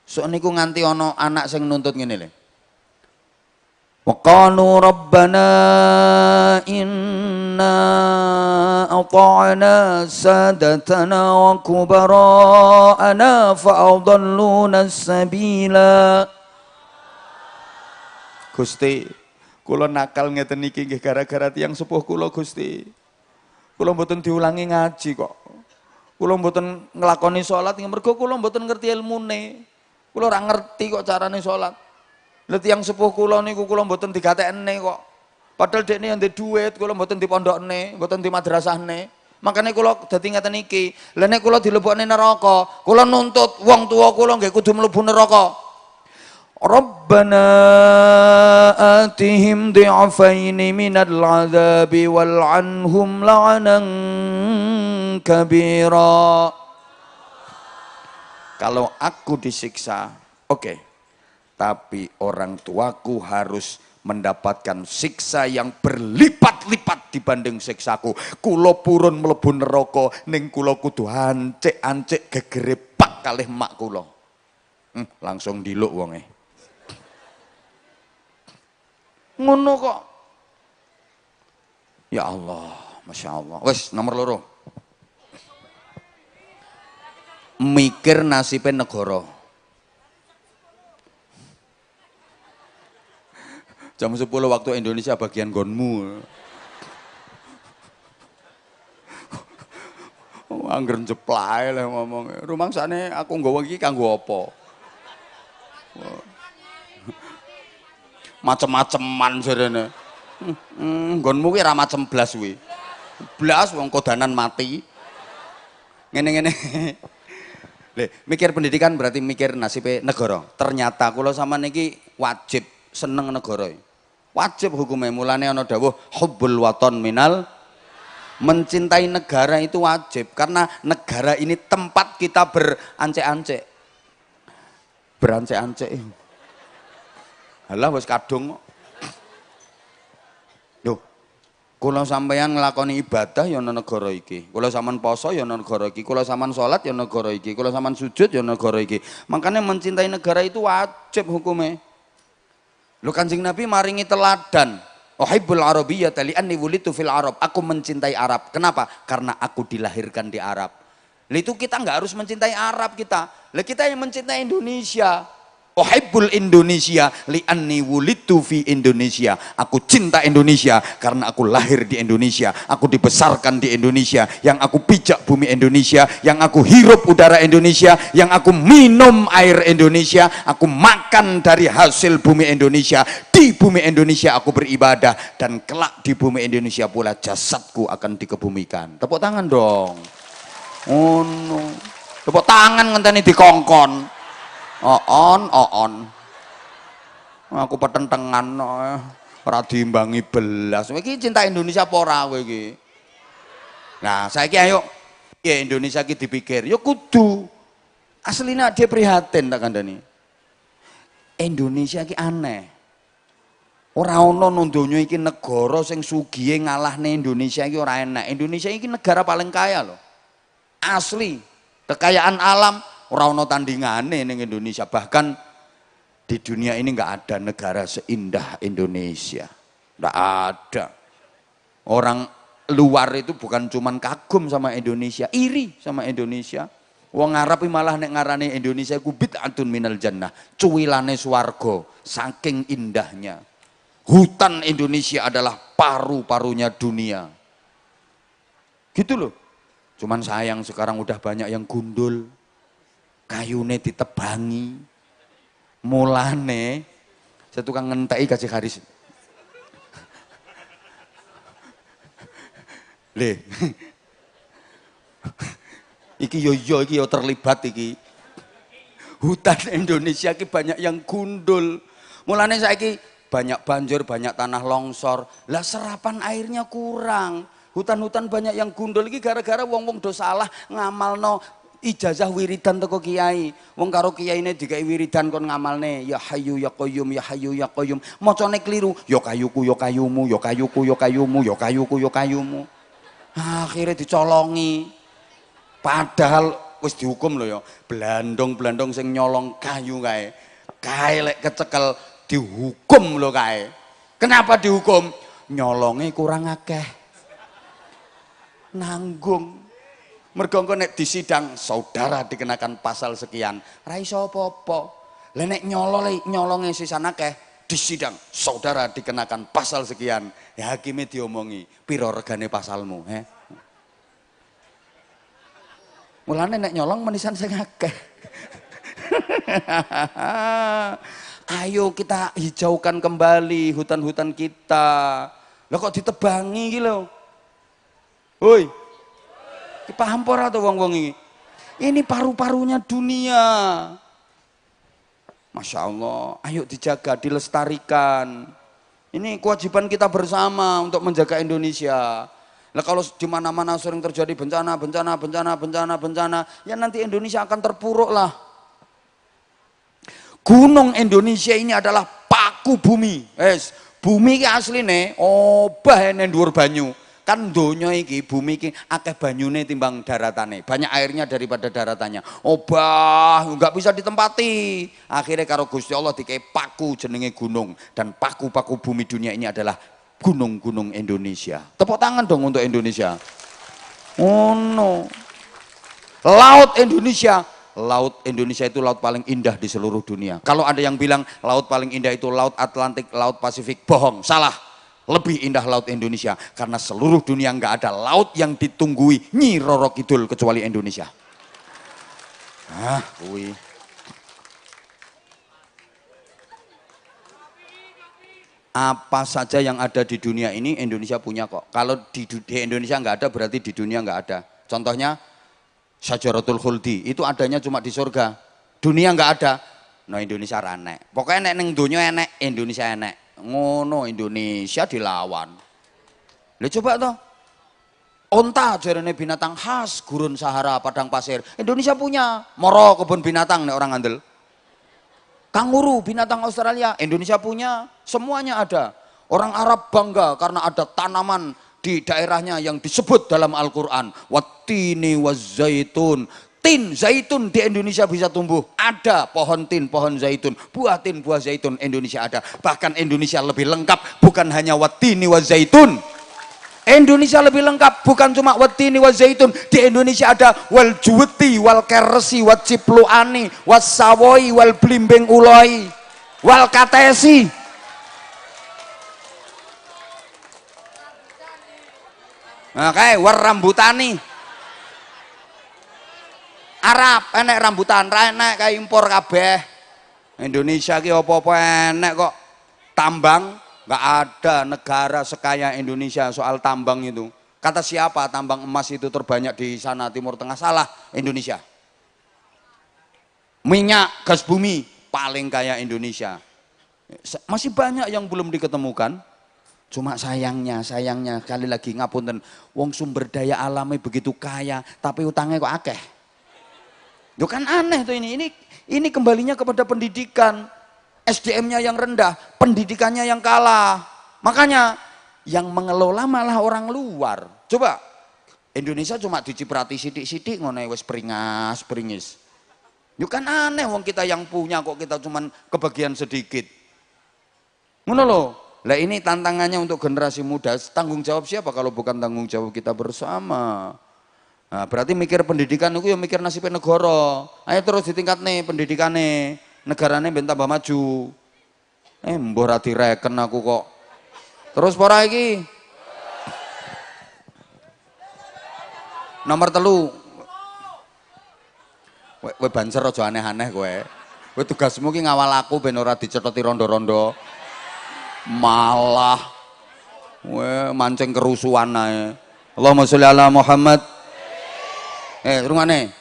Sok niku nganti ana anak sing nuntut ngene lho. Wa qalu rabbana inna ata'na sadatana wa kubara'ana fa'adalluna sabila. Gusti, kula nakal ngeten iki nggih gara-gara tiyang sepuh kula Gusti. Kula mboten diulangi ngaji kok. Kula mboten nglakoni salat mergo kula mboten ngerti ilmune. Kula ora ngerti kok carane salat. Lha tiyang sepuh kula niku kula mboten digatekne kok. Padahal dekne ndek dhuwit, kula mboten dipondokne, mboten di madrasahne. Makane kula dadi ngeten iki. Lah nek kula dilebokne neraka, kula nuntut wong tuwa kula nggih kudu mlebu neraka. Rabbana atihim dhi'afaini minal 'adzabi wal 'anhum la'anan kabira. Kalau aku disiksa, oke. Tapi orang tuaku harus mendapatkan siksa yang berlipat-lipat dibanding siksaku. Kula purun mlebu neraka ning kula kudu ancik-ancik gegerepak kalih mak kula. Langsung diluk wonge. Ngono kok. Ya Allah, Masya Allah. Wes nomor 2. Mikir nasibnya negara. Jam 10 waktu Indonesia bagian gonmu. Angger jeplak lah ngomong. Rumangsane aku nggawa iki kanggo apa? Macem-maceman jarene. Nggonmu ki ra macem blas kuwi. Blas wong kodanan mati. Ngene-ngene. Mikir pendidikan berarti mikir nasibnya negara. Ternyata kula sampean niki wajib seneng negara. Wajib hukumnya. Mulane ana dawuh hubbul waton minal, mencintai negara itu wajib karena negara ini tempat kita berancek-ancek. Berancek-ancek. Halah wis kadung kok. Lho, kula sampeyan nglakoni ibadah ya ana negara iki. Kula sampean poso ya ana negara iki. Kula sampean salat ya ana negara iki. Kula sampean sujud ya ana negara iki. Makanya mencintai negara itu wajib hukumnya. Lho Kanjeng Nabi maringi teladan. Uhibbul arabiyyata li'anni wulidtu fil Arab. Aku mencintai Arab. Kenapa? Karena aku dilahirkan di Arab. Lah itu kita nggak harus mencintai Arab kita. Lah kita yang mencintai Indonesia. Uhibbul Indonesia li'anni wulidtu fi Indonesia. Aku cinta Indonesia karena aku lahir di Indonesia. Aku dibesarkan di Indonesia. Yang aku pijak bumi Indonesia. Yang aku hirup udara Indonesia. Yang aku minum air Indonesia. Aku makan dari hasil bumi Indonesia. Di bumi Indonesia aku beribadah. Dan kelak di bumi Indonesia pula jasadku akan dikebumikan. Tepuk tangan dong. Oh no. Tepuk tangan ngenteni dikongkon. On. Aku petentengan ora diimbangi belas. Iki cinta Indonesia apa ora kowe iki? Nah, saiki ayo ya Indonesia iki dipikir, ya kudu. Aslinya dia prihatin tak kandhani. Indonesia iki aneh. Ora ana nang donya iki negara sing sugihe ngalahne Indonesia iki ora enak. Indonesia iki negara paling kaya loh. Asli, kekayaan alam ora ono tandingane ning Indonesia. Bahkan di dunia ini nggak ada negara seindah Indonesia. Nggak ada. Orang luar itu bukan cuman kagum sama Indonesia, iri sama Indonesia. Wong Arab malah nek ngarani Indonesia ku bid'atun minal jannah, cuwilane swarga, saking indahnya. Hutan Indonesia adalah paru-parunya dunia. Gitu loh. Cuman sayang sekarang udah banyak yang gundul. Kayune ditebangi, mulane saya tukang ngenteki kasih haris. Le, iki yo terlibat iki. Hutan Indonesia iki banyak yang gundul. Mulane saiki banyak banjir, banyak tanah longsor. Lah serapan airnya kurang. Hutan-hutan banyak yang gundul iki gara-gara wong-wong do salah ngamalno ijazah wiridan teko kiai. Wong karo kiyaine dikai wiridan kon ngamalne ya hayyu ya qayyum ya hayyu ya qayyum. Macane kliru, ya kayuku ya kayumu, ya kayuku ya kayumu, ya kayuku ya kayumu. Akhirnya dicolongi. Padahal wis dihukum lho ya. Blandong-blandong sing nyolong kayu kae. Kae lek kecekel dihukum lho kae. Kenapa dihukum? Nyolonge kurang akeh. Nanggung. Mergo engko nek disidang saudara dikenakan pasal sekian, ra iso apa-apa. Lah nek nyolonge sisan akeh disidang saudara dikenakan pasal sekian. Ya hakime diomongi, piro regane pasalmu, he? Mulane nek nyolong menisan sing akeh. Ayo kita hijaukan kembali hutan-hutan kita. Lah kok ditebangi iki lho. Hoi. Paham ora to wong-wong iki? Ini paru-parunya dunia. Masya Allah, ayo dijaga, dilestarikan. Ini kewajiban kita bersama untuk menjaga Indonesia. Nah kalau di mana-mana sering terjadi bencana, ya nanti Indonesia akan terpuruk lah. Gunung Indonesia ini adalah paku bumi. Bumi ki asline obah ning dhuwur banyu. Kan donya iki bumi iki akeh banyune timbang daratane, banyak airnya daripada daratannya. Obah nggak bisa ditempati. Akhirnya karo Gusti Allah dikei paku jenenge gunung, dan paku-paku bumi dunia ini adalah gunung-gunung Indonesia. Tepuk tangan dong untuk Indonesia. Oh no. Laut Indonesia itu laut paling indah di seluruh dunia. Kalau ada yang bilang laut paling indah itu laut Atlantik, laut Pasifik, bohong, salah. lebih indah laut Indonesia karena seluruh dunia nggak ada laut yang ditunggui Nyi Roro Kidul kecuali Indonesia. Apa saja yang ada di dunia ini Indonesia punya kok. Kalau di Indonesia nggak ada berarti di dunia nggak ada. Contohnya Syajaratul Khuldi itu adanya cuma di surga. Dunia nggak ada. No Indonesia enek. Pokoknya enek ning donya enek, Indonesia enek. Ngono Indonesia dilawan. Lihat coba toh. Onta jarane binatang khas gurun Sahara padang pasir. Indonesia punya. Moro kebun binatang nek orang ngandel. Kanguru binatang Australia, Indonesia punya, semuanya ada. Orang Arab bangga karena ada tanaman di daerahnya yang disebut dalam Al-Quran. Wattini wazzaitun. Tin, zaitun di Indonesia bisa tumbuh. Ada pohon tin, pohon zaitun. Buah tin, buah zaitun, Indonesia ada. Bahkan Indonesia lebih lengkap, bukan hanya wattini wazzaitun. Indonesia lebih lengkap, bukan cuma wattini wa zaitun. Di Indonesia ada wal juweti, wal kersi, wal cipluani, was sawoi, wal blimbing uloi, wal katesi. Nah, kayak war rambutani. Arab enek rambutan, enek kayak impor kabeh. Indonesia ki apa-apa enek kok. Tambang nggak ada negara sekaya Indonesia soal tambang itu. Kata siapa tambang emas itu terbanyak di sana Timur Tengah? Salah, Indonesia. Minyak, gas bumi paling kaya Indonesia. Masih banyak yang belum diketemukan. Cuma sayangnya sekali lagi ngapunten, wong sumber daya alamnya begitu kaya tapi utangnya kok akeh. Itu kan aneh tuh ini kembalinya kepada pendidikan. SDM-nya yang rendah, pendidikannya yang kalah. Makanya yang mengelola malah orang luar. Coba Indonesia cuma diciprati sidik-sidik ngono wis pringis. Itu kan aneh wong kita yang punya kok kita cuman kebagian sedikit. Ngono lho. Lah ini tantangannya untuk generasi muda, tanggung jawab siapa kalau bukan tanggung jawab kita bersama. Nah, berarti mikir pendidikan itu ya mikir nasibnya negara. Ayo terus ditingkat nih pendidikannya. Negarane ben tambah maju. Mbah ra direken aku kok. Terus pora iki. Nomor 3. Kowe banser aja aneh-aneh kowe. Kowe tugasmu ki ngawal aku ben ora dicethoti rondo-rondo. Malah kowe mancing kerusuhan ae. Allahumma sholli ala Muhammad. Rungane.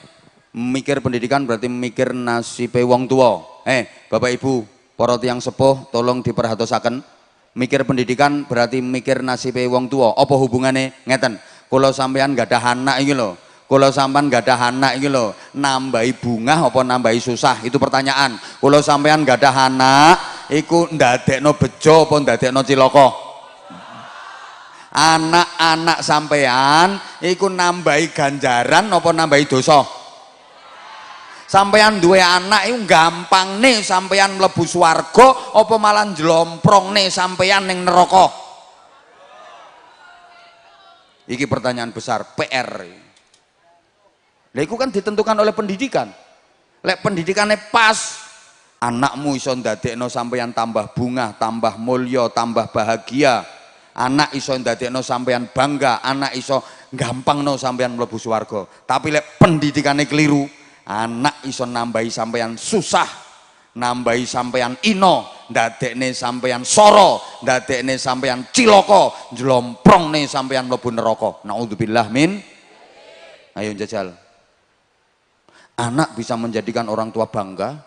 Mikir pendidikan berarti mikir nasibe wong tua. Bapak Ibu, para tiyang sepuh tolong diperhatosaken. Mikir pendidikan berarti mikir nasibe wong tua. Apa hubungane? Ngeten. Kula sampean gadah anak iki lho. Kula sampean gadah anak iki lho, nambahi bunga apa nambahi susah? Itu pertanyaan. Kula sampean gadah anak iku ndadekno bejo apa ndadekno cilaka? Anak-anak sampean iku nambahi ganjaran apa nambahi dosa? Sampeyan duwe anak itu gampang nih sampeyan mlebu swarga apa malah njlomprong nih sampeyan ning neraka? Iki pertanyaan besar, PR. Lah iku kan ditentukan oleh pendidikan. Lek pendidikannya pas, anakmu iso ndadekno sampeyan tambah bunga, tambah mulya, tambah bahagia. Anak iso ndadekno sampeyan bangga, anak iso gampangno sampeyan mlebu swarga. Tapi lek pendidikannya keliru, anak iso nambahi sampeyan susah, nambahi sampeyan ino, ndadekne sampeyan soro, ndadekne sampeyan cilaka, njlomprong sampeyan mlebu neraka. Naudzubillah min. Ayo jajal. Anak bisa menjadikan orang tua bangga,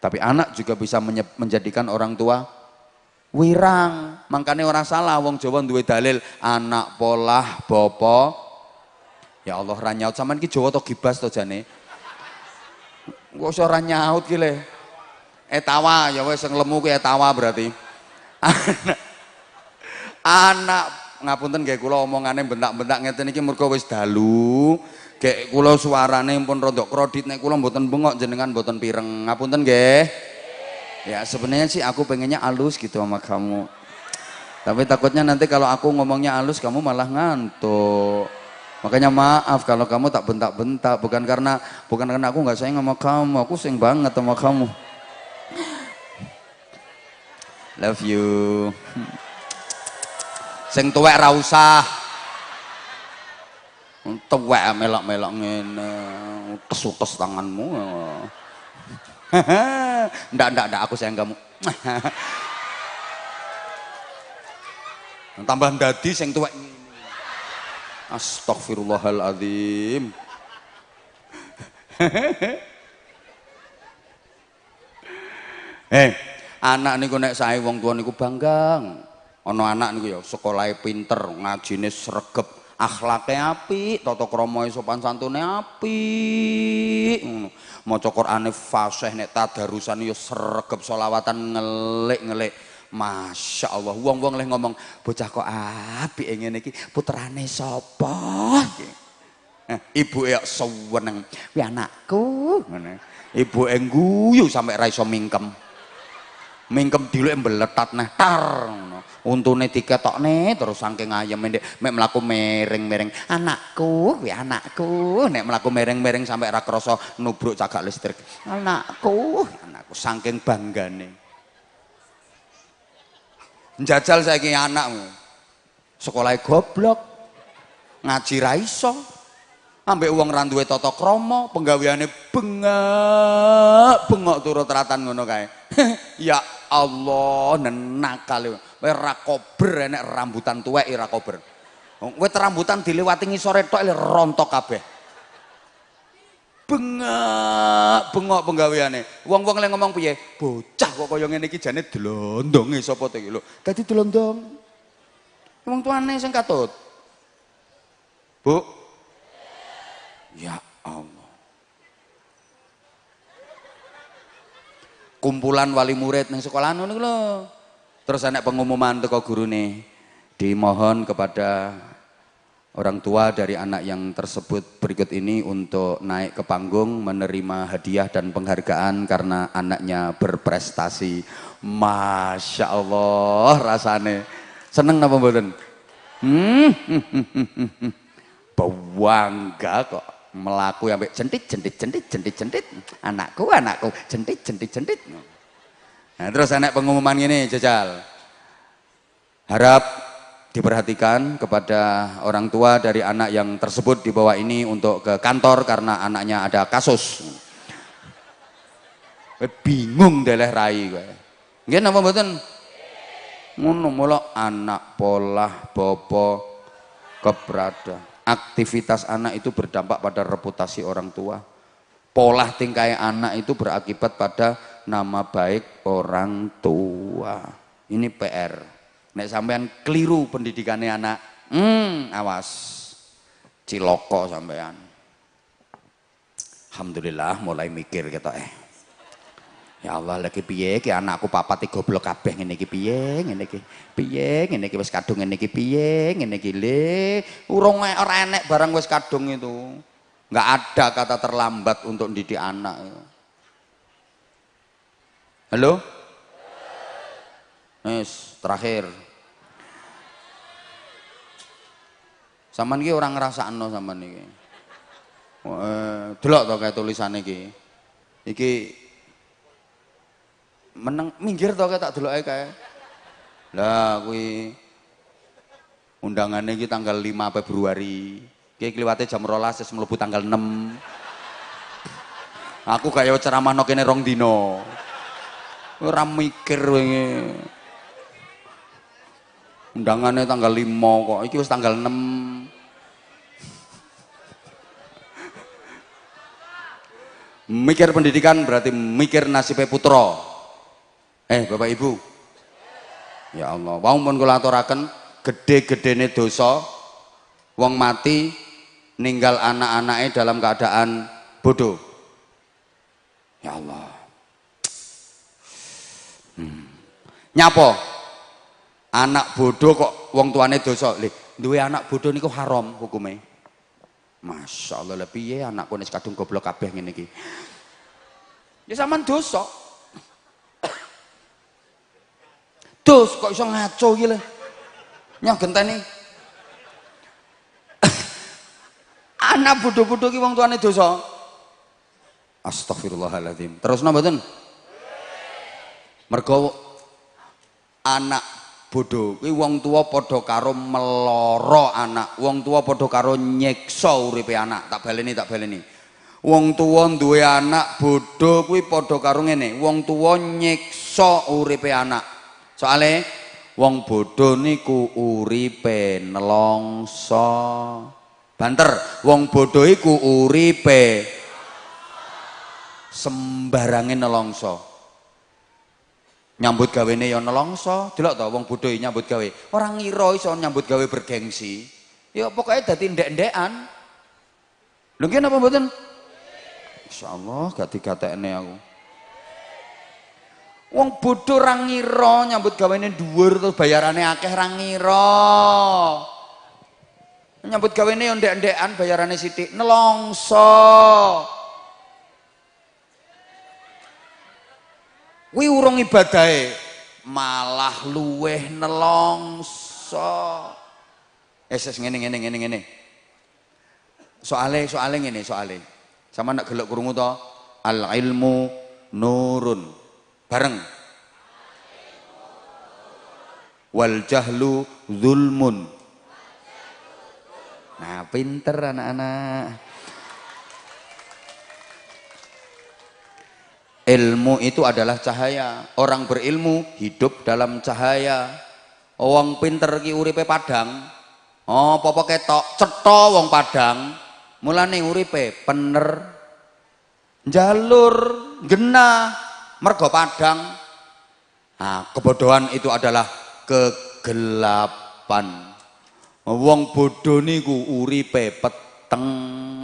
tapi anak juga bisa menjadikan orang tua wirang. Makanya orang salah wong Jawa duwe dalil anak polah bopo. Ya Allah ra nyaut sampean ki Jawa to gibas to jane. Kok iso ora nyaut ki le. Etawa ya wis sing lemu ki etawa berarti. Anak ngapunten nggih kula omongane bentak-bentak ngeten iki mergo wis dalu. Gek kula suarane pun rodok krodit nek kula mboten bengok jenengan mboten pireng. Ngapunten nggih. Ya sebenarnya sih aku pengennya halus gitu sama kamu. Tapi takutnya nanti kalau aku ngomongnya halus kamu malah ngantuk. Makanya maaf kalau kamu tak bentak-bentak, bukan karena aku nggak sayang sama kamu, aku sayang banget sama kamu. Love you. Sing tuwek ra usah. Tuwek melok-melok ngene. Utes-utes tanganmu. Ndak aku sayang kamu. Tambah dadi sing tuwek ngene. Astagfirullahaladzim. Anak niku nek sae wong tua niku bangga. Ana anak niku ya sekolahe pinter, ngajine sregep, akhlake apik, tata kramae sopan santune apik ngono. Maca Qur'ane fasih, nek tadarusan ya sregep, selawatan ngelik-ngelik. Masya Allah, wong-wong leh ngomong bocah kok apik ngene iki, putrane sapa iki? Ibuke kok seneng, "Kuwi anakku." Ngene. Ibuke guyu sampai ra iso mingkem. Mingkem dilek mbeletat neh tar ngono. Untune diketokne terus saking ayeme mek mlaku mereng-mereng. "Anakku, kuwi anakku." Nek mlaku mereng-mereng sampai ra krasa nubruk cagak listrik. "Anakku, anakku." Saking banggane. Njajal saiki anakmu. Sekolahe goblok. Ngaji ra iso. Ambek wong ra duwe tata krama, penggaweane bengak turut ratan ngono kae. Ya Allah, nenakal. Kowe ra kober enek rambutan tuwek ora kober. Kowe rambutan dilewati ngisore tok rontok kabeh. Bengak penggaweane. Wong-wong le ngomong piye? Bocah kok kaya ngene iki jane delondonge sapa to iki lho. Dadi delondong. Wong tuane sing katut. Bu. Ya Allah. Kumpulan wali murid ning sekolah ngono lho. Terus anak pengumuman teko gurune. Dimohon kepada orang tua dari anak yang tersebut berikut ini untuk naik ke panggung menerima hadiah dan penghargaan karena anaknya berprestasi. Masya Allah rasane. Seneng napa mboten? Bangga kok melaku sampai jentit. Anakku jentit. Nah, terus anak pengumuman ini jajal. Harap diperhatikan kepada orang tua dari anak yang tersebut di bawah ini untuk ke kantor karena anaknya ada kasus. Bingung deleh rai kowe. Nggih napa mboten? Ngono mula anak pola bopo keberada. Aktivitas anak itu berdampak pada reputasi orang tua. Pola tingkah anak itu berakibat pada nama baik orang tua. Ini PR. Nek sampean keliru pendidikannya anak, awas ciloko sampean. Alhamdulillah mulai mikir kita ya Allah lagi piye ki anakku papat goblok kabeh ngene iki piye ngene iki wis kadung ngene iki piye ngene iki le urung ora enek barang wis kadung itu. Enggak ada kata terlambat untuk mendidik anak. Halo? Terakhir. Sampeyan iki ora ngrasakno sampeyan iki. Delok to kae tulisane iki. Iki meneng minggir to kae tak deloke kae. Lah kuwi undangane iki tanggal 5 Februari. Iki kliwate jam 12 wis mlebu tanggal 6. Aku kaya ceramah no kene 2 dina. Ora mikir wingi. Undangannya tanggal 5 kok, iki wis tanggal 6. Mikir pendidikan berarti mikir nasibnya putra. Bapak Ibu. Ya Allah, wau mun kula aturaken gede-gedene dosa wong mati ninggal anak-anake dalam keadaan bodoh. Ya Allah. Nyapa? Anak bodoh kok wong tuane dosa. Lho, duwe anak bodoh niku haram hukume. Masya Allah, piye anakku nek kadung goblok kabeh ngene iki. Ya sampean dosa. Dos kok iso ngaco iki lho. Nyah genteni. Anak bodoh-bodoh ki wong tuane dosa. Astagfirullahaladzim. Terus mboten? Mergo anak bodoh. Kuwi wong tua padha karo meloro anak. Wong tua padha karo nyiksa uripe anak. Tak baleni. Wong tua duwe anak bodoh kuwi padha karo ngene. Wong tua nyiksa uripe anak. Soale wong bodoh niku uripe nelongso. Banter, wong bodoh iku uripe sembarangin nelongso. Nyambut gawene ya nelongso, delok to wong bodoh nyambut gawe. Ora ngira iso nyambut gawe bergengsi. Ya pokoknya dadi ndek-ndekan. Lho nggih napa mboten? Insyaallah gak digatekne aku. Wong bodoh ora ngira nyambut gawene dhuwur terus bayarane akeh ora ngira. Nyambut gawene ya ndek-ndekan bayarane sithik, nelongso. Kuwi urung ibadahe malah luweh nelongso. Eses ngene. Soale ngene. Sama nak gelek krungu to, al ilmu nurun. Bareng. Wal jahlu zulmun. Nah, pinter anak-anak. Ilmu itu adalah cahaya. Orang berilmu hidup dalam cahaya. Wong pinter ki uripe padang. Oh, apa ketok cetha wong padang. Mulane uripe pener jalur genah mergo padang. Nah, kebodohan itu adalah kegelapan. Wong bodoh niku uripe peteng,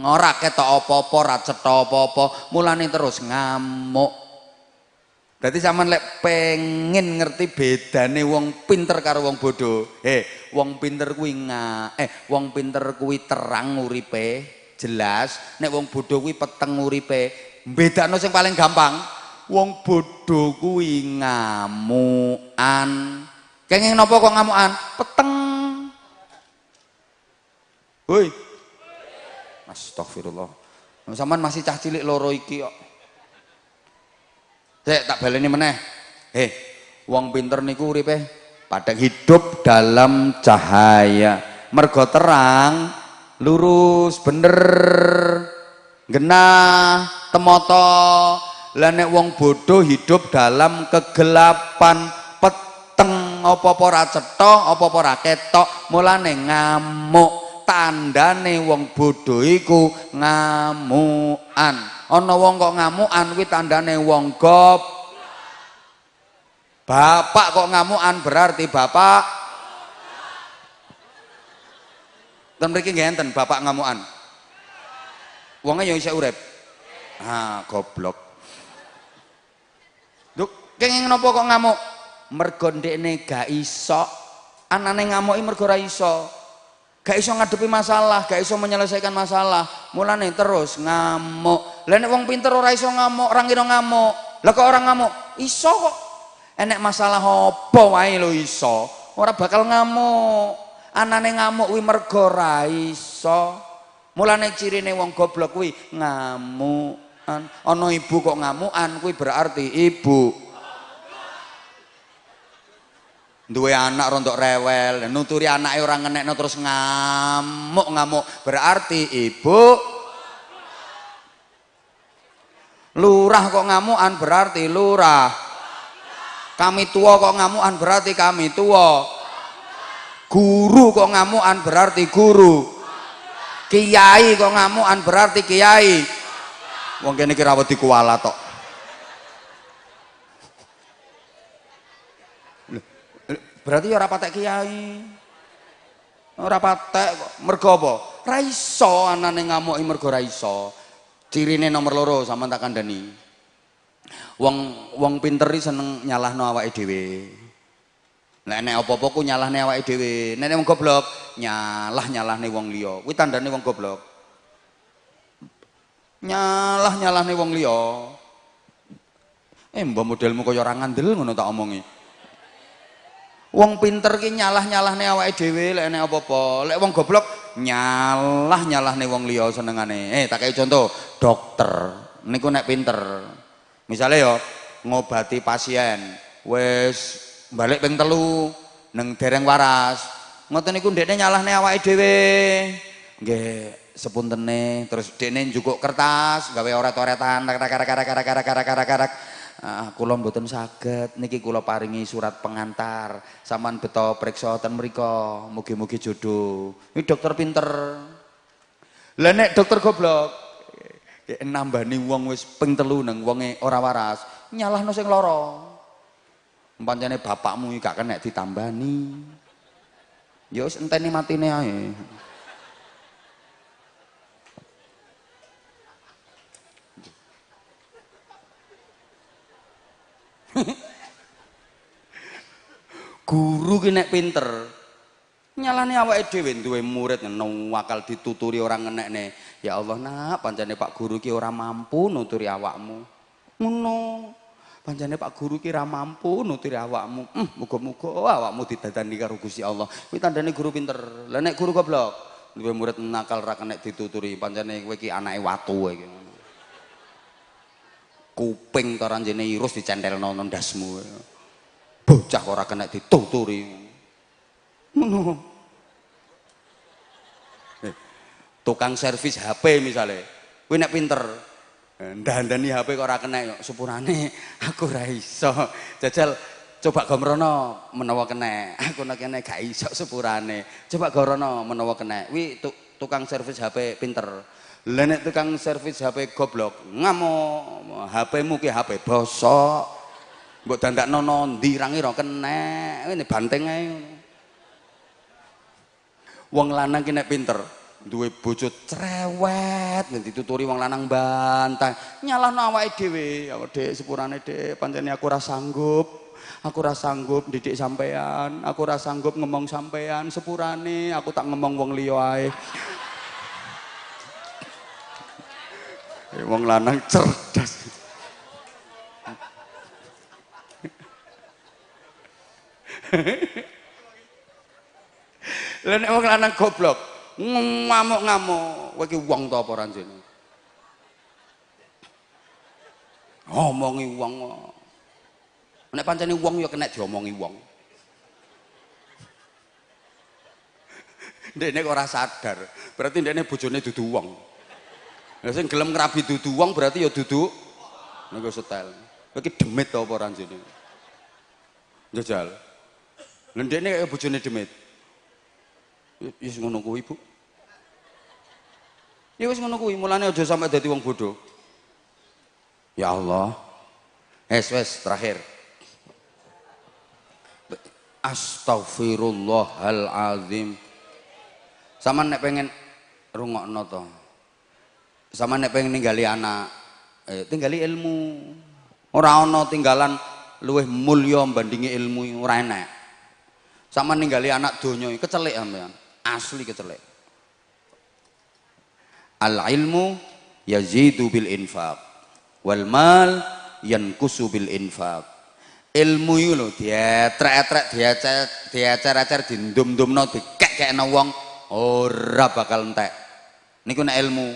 ora ketok apa-apa, ora cetha apa-apa, mulane terus ngamuk. Berarti sampean lek pengen ngerti bedane wong pinter karo wong bodoh. Wong pinter kuwi wong pinter kuwi terang uripe, jelas. Nek wong bodoh kuwi peteng uripe. Bedakno sing paling gampang, wong bodoh kuwi ngamukan. Kenging napa kok ngamukan? Peteng. Woi. Astagfirullah. Sampean masih cah cilik loro iki kok. Sik tak baleni meneh. Wong pinter niku uripe padang hidup dalam cahaya. Mergo terang, lurus, bener, genah, temoto. Lah nek wong bodoh hidup dalam kegelapan, peteng, apa-apa ora cetha, apa-apa ora ketok, mulane ngamuk. Tandane wong bodoh iku ngamukan. Ana wong kok ngamukan kuwi tandane wong goblok. Bapak kok ngamukan berarti bapak. Ten mriki nggih enten bapak ngamukan. Wonge ya isih urip. Goblok. Duk, kenging napa kok ngamuk? Mergo ndekne gak iso. Anane ngamuki mergo ora iso. Gak iso ngadepi masalah, gak iso menyelesaikan masalah, mulane terus ngamuk. Lah nek wong pinter ora iso ngamuk, ora ngira ngamuk. Lah kok orang ngamuk? Iso kok. Enek masalah apa wae lho iso. Ora bakal ngamuk. Anane ngamuk kuwi mergo ora iso. Mulane cirine wong goblok kuwi ngamukan. Ana ibu kok ngamukan kuwi berarti ibu duwe anak rontok rewel, nuturi anake ora ngenekno terus ngamuk berarti ibu. Lurah kok ngamukan berarti lurah. Kami tua kok ngamukan berarti kami tua. Guru kok ngamukan berarti guru. Kiai kok ngamukan berarti kiai. Wong kene ki rawet dikuwala tok. Berarti ya ora patek kiai. Ora patek kok. Mergo apa? Ra iso anane ngamuki mergo ra iso. Cirine nomor loro sampean tak kandhani. Wong pinter iki seneng nyalahno awake dhewe. Nek apa-apa ku nyalahne awake dhewe. Nek wong goblok nyalahne wong liya. Kuwi tandane wong goblok. Nyalahne wong liya. Mbah modelmu kaya ora ngandel ngono tak omongi. Wong pinter ki nyalah-nyalahne awake dhewe lek enek apa-apa. Lek wong goblok nyalahne wong liya senengane. Tak kei contoh, dokter niku nek pinter. Misale yo ngobati pasien, wis balik ping 3, neng dereng waras. Ngoten niku ndekne nyalahne awake dhewe. Nggih, sepuntene terus dekne njukuk kertas, gawe oret-oretan, karak. Kula mboten saged niki kula paringi surat pengantar. Sampeyan beto priksa ten mriku, mugi-mugi jodoh. Ini dokter pinter. Lah nek dokter goblok, nambani wong wis ping 3 nang wonge ora waras, nyalahno sing lara. Pancene bapakmu iki gak kenek ditambani. Ya wis enteni matine ae. Guru ki nek pinter nyalane awake dhewe duwe murid wakal dituturi orang ngenekne. Ya Allah nak, pancene Pak Guru ki ora mampu nuturi awakmu. Ngono. Pancene Pak Guru ki ora mampu nuturi awakmu. Muga-muga awakmu didadani karo Gusti Allah. Kuwi tandane guru pinter. Lah nek guru goblok, duwe murid nakal ra kenek dituturi, pancene kowe ki anake watu iki. Kuping to ranjene irus dicentelno ndasmu. Bocah ora kena dituturi. Ngono. Tukang servis HP misalnya, kowe nek pinter ndandani HP kok ora kena, sepurane aku ora iso. Jajal coba gomrono menawa kena. Aku nek kene gak iso sepurane. Coba gorono menawa kena. Kuwi tukang servis HP pinter. Lah nek tukang servis HP goblok, ngamuk HP-mu ki HP bosok. Mbok dandakno ndi ra ngira kenek, ngene banteng ae. Wong lanang ki nek pinter, duwe bojo cerewet, dituturi wong lanang bantah, nyalahno awake dhewe. Awake dhewe sepurane Dik, pancene aku ora sanggup. Aku ora sanggup didik sampean, aku ora sanggup ngomong sampean, sepurane aku tak ngomong wong liya ae. Wong lanang cerdas. Lah nek wong lanang goblok, ngamuk-ngamuk, kowe iki wong ta apa ranjene? Ngomongi wong. Nek pancene wong ya kena diomongi wong. Ndekne kok ora sadar, berarti ndekne bojone dudu wong. Lah sing gelem ngrabi dudu wong berarti ya dudu niku setel. Kowe iki demit ta apa ranjene? Njajal. Lha ndekne kaya bojone demit. Ya wis ngono kuwi, Bu. Ya wis ngono kuwi, mulane aja sampe dadi wong bodoh. Ya Allah. Wes terakhir. Astaghfirullahalazim. Sama nek pengen rungokno to. Sama nek pengen ninggali anak, tinggali ilmu. Ora ana tinggalan luwih mulya bandingi ilmu ora enak. Sama ninggali anak donya kecelik sampean, asli kecelik. Al ilmu yazidu bil infaq wal mal yankusu bil infaq. Ilmu itu lho dietrek-etrek, diecer-ecer, dindum-dumno, dikek-kekno wong ora bakal entek. Niku nek ilmu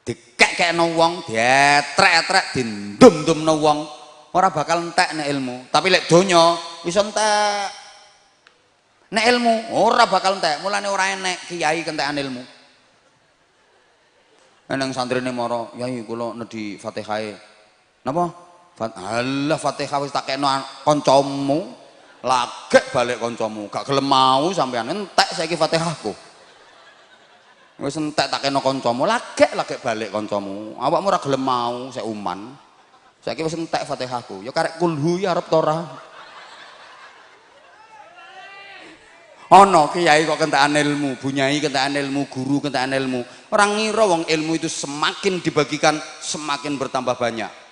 dikek-kekno wong, dietrek-etrek, dindum-dumno wong ora bakal entek nek ilmu. Tapi lek donya iso entek. Nek ilmu ora bakal entek, mulane ora enek kiai kentekan ilmu. Nang santrine mara, "Yai kula nedhi Fatihah." Napa? Alah Fatihah wis tak kena kancamu, lagek balik kancamu, gak gelem mau sampean entek saiki Fatihahku. Wis entek tak kena kancamu, lagek balik kancamu. Awakmu ora gelem mau sek uman. Saiki wis entek Fatihahku, ya karek kulhu ya arep to ora. Ana kiai kok kentekan ilmu, bunyai kentekan ilmu, guru kentekan ilmu. Orang ngira wong ilmu itu semakin dibagikan semakin bertambah banyak.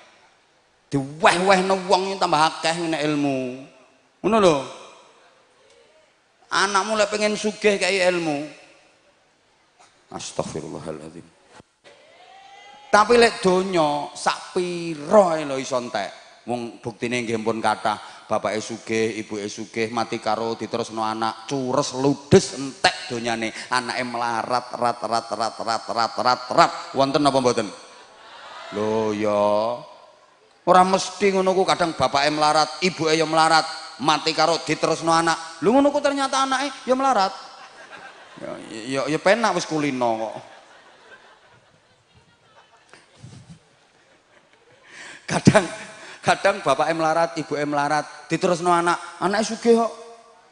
Diweh-wehno wong tambah akeh nek ilmu. Ngono lho. Anakmu lek pengen sugih kaya ilmu. Astagfirullahaladzim. Tapi lek donya sak pira lho iso entek. Wong buktine nggih pun kathah, bapake sugih, ibuke sugih, mati karo diterusno anak, cures ludes entek donyane. Anake melarat rat. Wonten apa mboten? Lho ya. Ora mesti ngono ku, kadang bapake melarat, ibuke ya melarat, mati karo diterusno anak. Lho ngono ku ternyata anake ya melarat. Ya penak wis kulino kok. Kadang bapake melarat, ibuke melarat, diterusno anake sugih kok.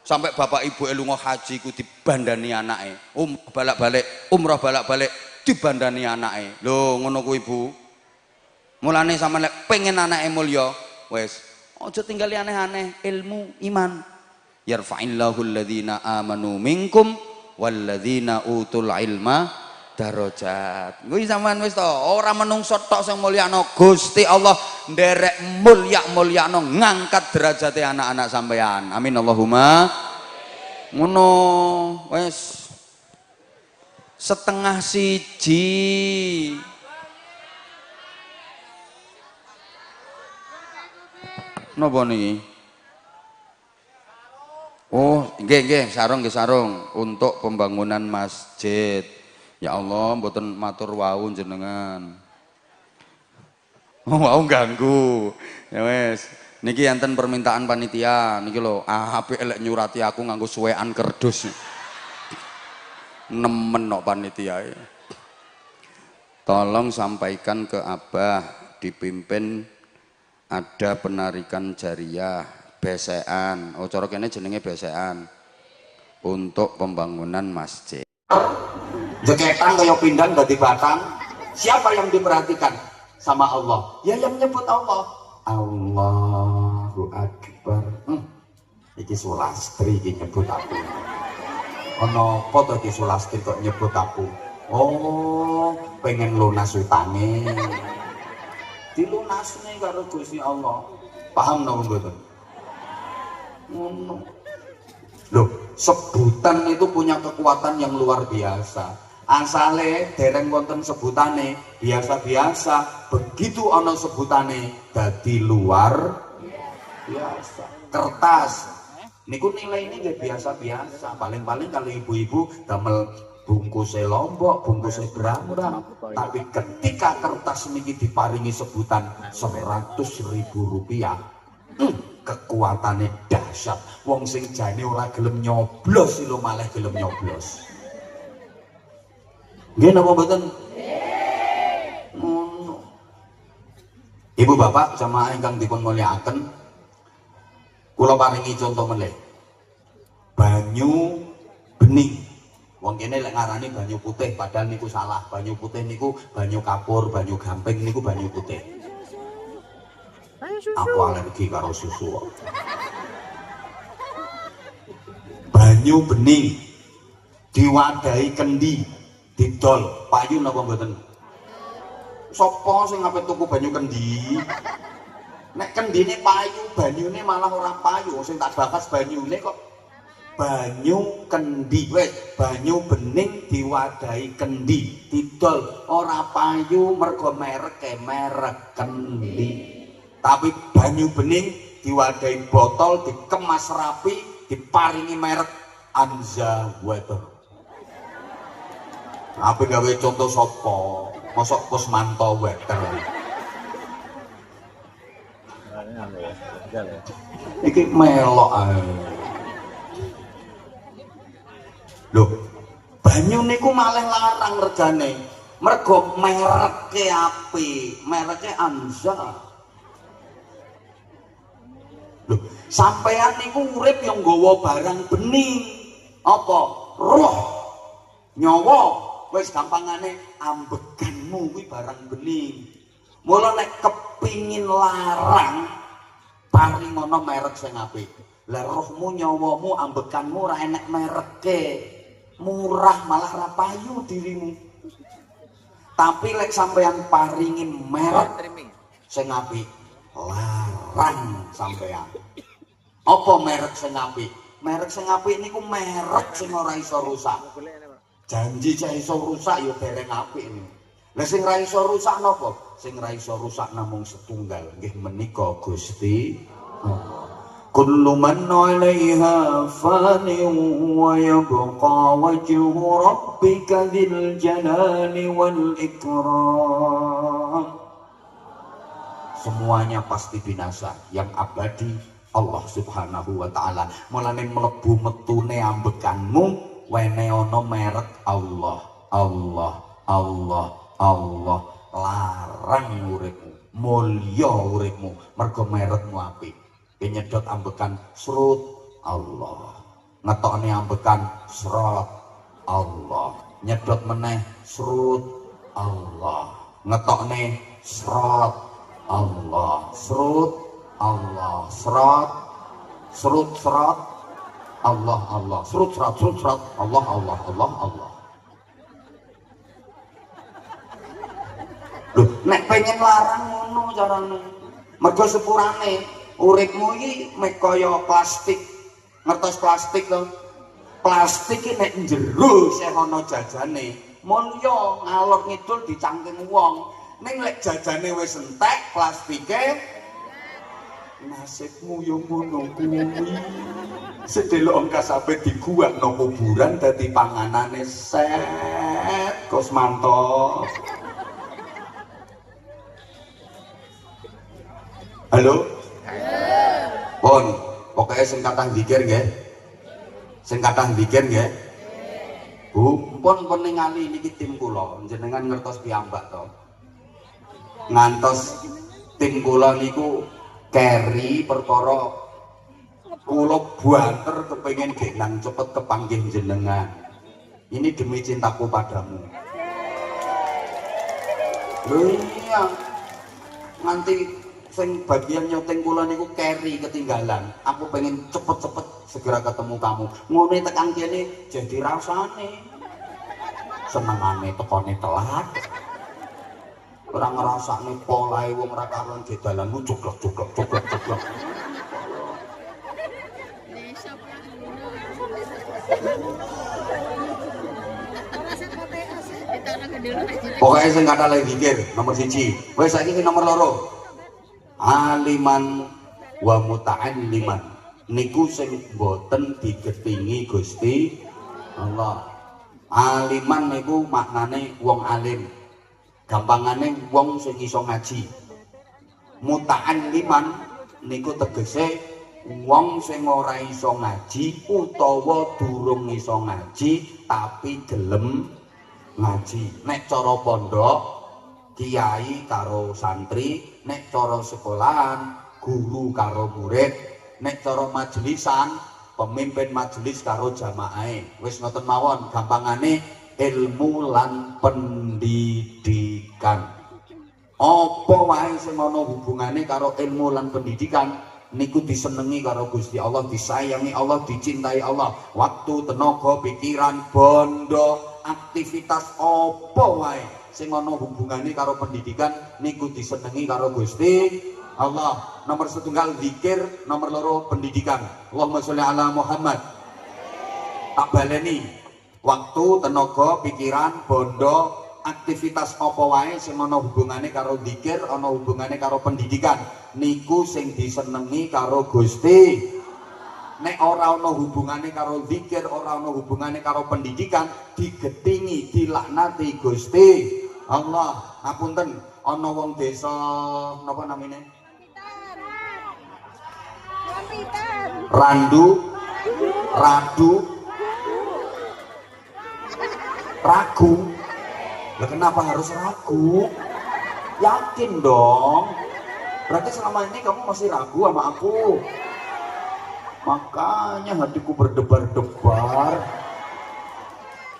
Sampai bapak ibuke lunga haji ku dibandani anake. Balak-balik, umroh balak-balik dibandani anake. Lho ngono ku Ibu. Mulane sampeyan lek pengen anake mulya, wis aja tinggali aneh-aneh, ilmu, iman. Yarfa'illahu alladhina amanu minkum walladzina utul ilma darajat. Kuwi sampean wis to, ora menungso tok sing mulyakno, Gusti Allah nderek mulyakno ngangkat derajate anak-anak sampean. Amin Allahumma. Ngono wis setengah siji. Napa niki? Oh, nggih sarung untuk pembangunan masjid. Ya Allah, mboten matur wau jenengan. Oh, wau ganggu. Ya wis. Niki enten permintaan panitia. Niki lho, apik elek nyurati aku nganggo suwekan kerdus. Nemen kok panitia. Tolong sampaikan ke Abah dipimpin ada penarikan jariah besean, cara kene jenenge besean untuk pembangunan masjid. Jeketan kayak pindang dari batang. Siapa yang diperhatikan sama Allah? Ya yang nyebut Allah. Allahu Akbar. Iki Sulastri iki nyebut aku. Ono apa to iki Sulastri kok nyebut aku? Oh, pengen lunas utange. Dilunasne karo Gusti Allah. Paham napa mboten? Ngono. Loh, sebutan itu punya kekuatan yang luar biasa. Asale dereng wonten sebutane biasa-biasa, begitu ana sebutane dadi luar biasa. Kertas niku nilai ini nggih biasa-biasa. Paling-paling kalau ibu-ibu damel bungkusnya lombok, bungkusnya berambang, tapi ketika kertas niki diparingi sebutan 100.000 rupiah, kekuatannya dahsyat. Wong sing jane ora gelem nyoblos lho malah gelem nyoblos. Nggih napa mboten? Ibu bapak jamaah ingkang dipun mulyakaken, kula paringi contoh meneh. Banyu bening. Wong kene lek ngarani banyu putih padahal niku salah. Banyu putih niku banyu kapur, banyu gamping niku banyu putih. Aku alergi karo susu. Banyu bening diwadahi kendi didol payu napa mboten? Sapa sing ngape tuku banyu kendi? Nek kendine payu, banyune malah ora payu. Sing tak bakas banyune kok banyu kendi. Wes, banyu bening diwadahi kendi didol ora payu mergo merek kendi. Tapi banyu bening diwadahi botol, dikemas rapi, diparingi merek Anza Water. Apa gawe contoh sopo? Mosok Kusmanto Water. Iki melok ae. Loh, banyu niku malah larang regane. Mergo mereke apik, mereke Anza. Loh, sampean niku urip yang nggawa barang bening. Apa? Roh. Nyawa. Wis gampangane ambeganmu kuwi barang bening. Mula nek kepingin larang paringono merek sing apik. Lah rohmu, nyawamu, ambekanmu ora enek mereke. Murah malah ra payu dirimu. Tapi lek sampean paringi merek sing apik, larang sampean. Apa merek sing apik? Merek sing apik niku merek sing ora iso rusak. Janji cah iso rusak ya dereng apik niku. Lah sing ra iso rusak napa? Sing ra iso rusak namung setunggal, nggih menika Gusti Allah. Kullu man 'alaiha fani wa yabqa wajhu rabbika dzil jalali wal ikram. Semuanya pasti binasa, yang abadi Allah Subhanahu wa taala. Mulane mlebu metune ambekanmu wene ana merek Allah. Allah, Allah, Allah. Larang uripmu, mulya uripmu mergo merekmu apik. Nyedot ambekan srut Allah. Ngetokne ambekan srot Allah. Nyedot meneh srut Allah. Ngetokne srot Allah. Srut Allah. Srut Allah Allah. Srut Allah Allah Allah Allah. Loh, nek pengen larang ngono carane. Mergo sepurane uripmu iki mek kaya plastik. Ngertos plastik to? Plastik iki nek njero isih ana jajane, mulya ngalor ngidul dicangking wong. Ning lek jajane wis entek plastike, nasibmu yo ngono kuwi. Sedelok engkas sampe diguwakno kuburan dadi panganane set Kosmanto. Halo? Pon, pokoknya sing kathah zikir nggih. Sing kathah zikir nggih. Bu, pun ningali niki tim kula, jenengan ngertos piyambak to. Ngantos tim kula niku keri perkara kula banter kepengin gendang cepet kepanggih jenengan. Ini demi cintaku padamu. Lho iya. Nganti sing bagian nyoteng kula niku keri ketinggalan. Aku pengen cepet-cepet segera ketemu kamu. Ngene tekan kene jadi rasane. Senengane tekone telat. Ora ngrasakne polahe wong ra karuan dalan cuklek. Pokoknya sing kata lagi zikir nomor 1. Wes saiki nomor 2. Aliman wa muta'alliman niku sing boten digetingi Gusti Allah. Aliman niku maknane wong alim, gampangane wong sing iso ngaji. Muta'alliman niku tegese wong sing ora iso ngaji utawa durung iso ngaji tapi gelem ngaji. Nek cara pondok kiai karo santri, nek cara sekolahan guru karo murid, nek cara majelisan pemimpin majelis karo jamaahe. Wis ngoten mawon gampangane ilmu lan pendidikan. Apa wae sing ana hubungane karo ilmu lan pendidikan niku disenengi karo Gusti Allah, disayangi Allah, dicintai Allah. Waktu, tenaga, pikiran, bondo, aktivitas apa wae sing ana hubungane karo pendidikan niku disenengi karo Gusti Allah. Nomor 1 zikir, nomor 2 pendidikan. Allahumma sholli ala Muhammad. Tak baleni. Waktu, tenaga, pikiran, bondo, aktivitas apa wae sing ana hubungane karo zikir, ana hubungane karo pendidikan niku sing disenengi karo Gusti. Nek ora ana hubungane karo zikir, ora ana hubungane karo pendidikan, digetingi, dilaknati Gusti Allah. Ngapunten, ana wong desa napa namine? Randu, radu, ragu. Lah kenapa harus ragu? Yakin dong. Berarti selama ini kamu masih ragu sama aku. Makanya hatiku berdebar-debar.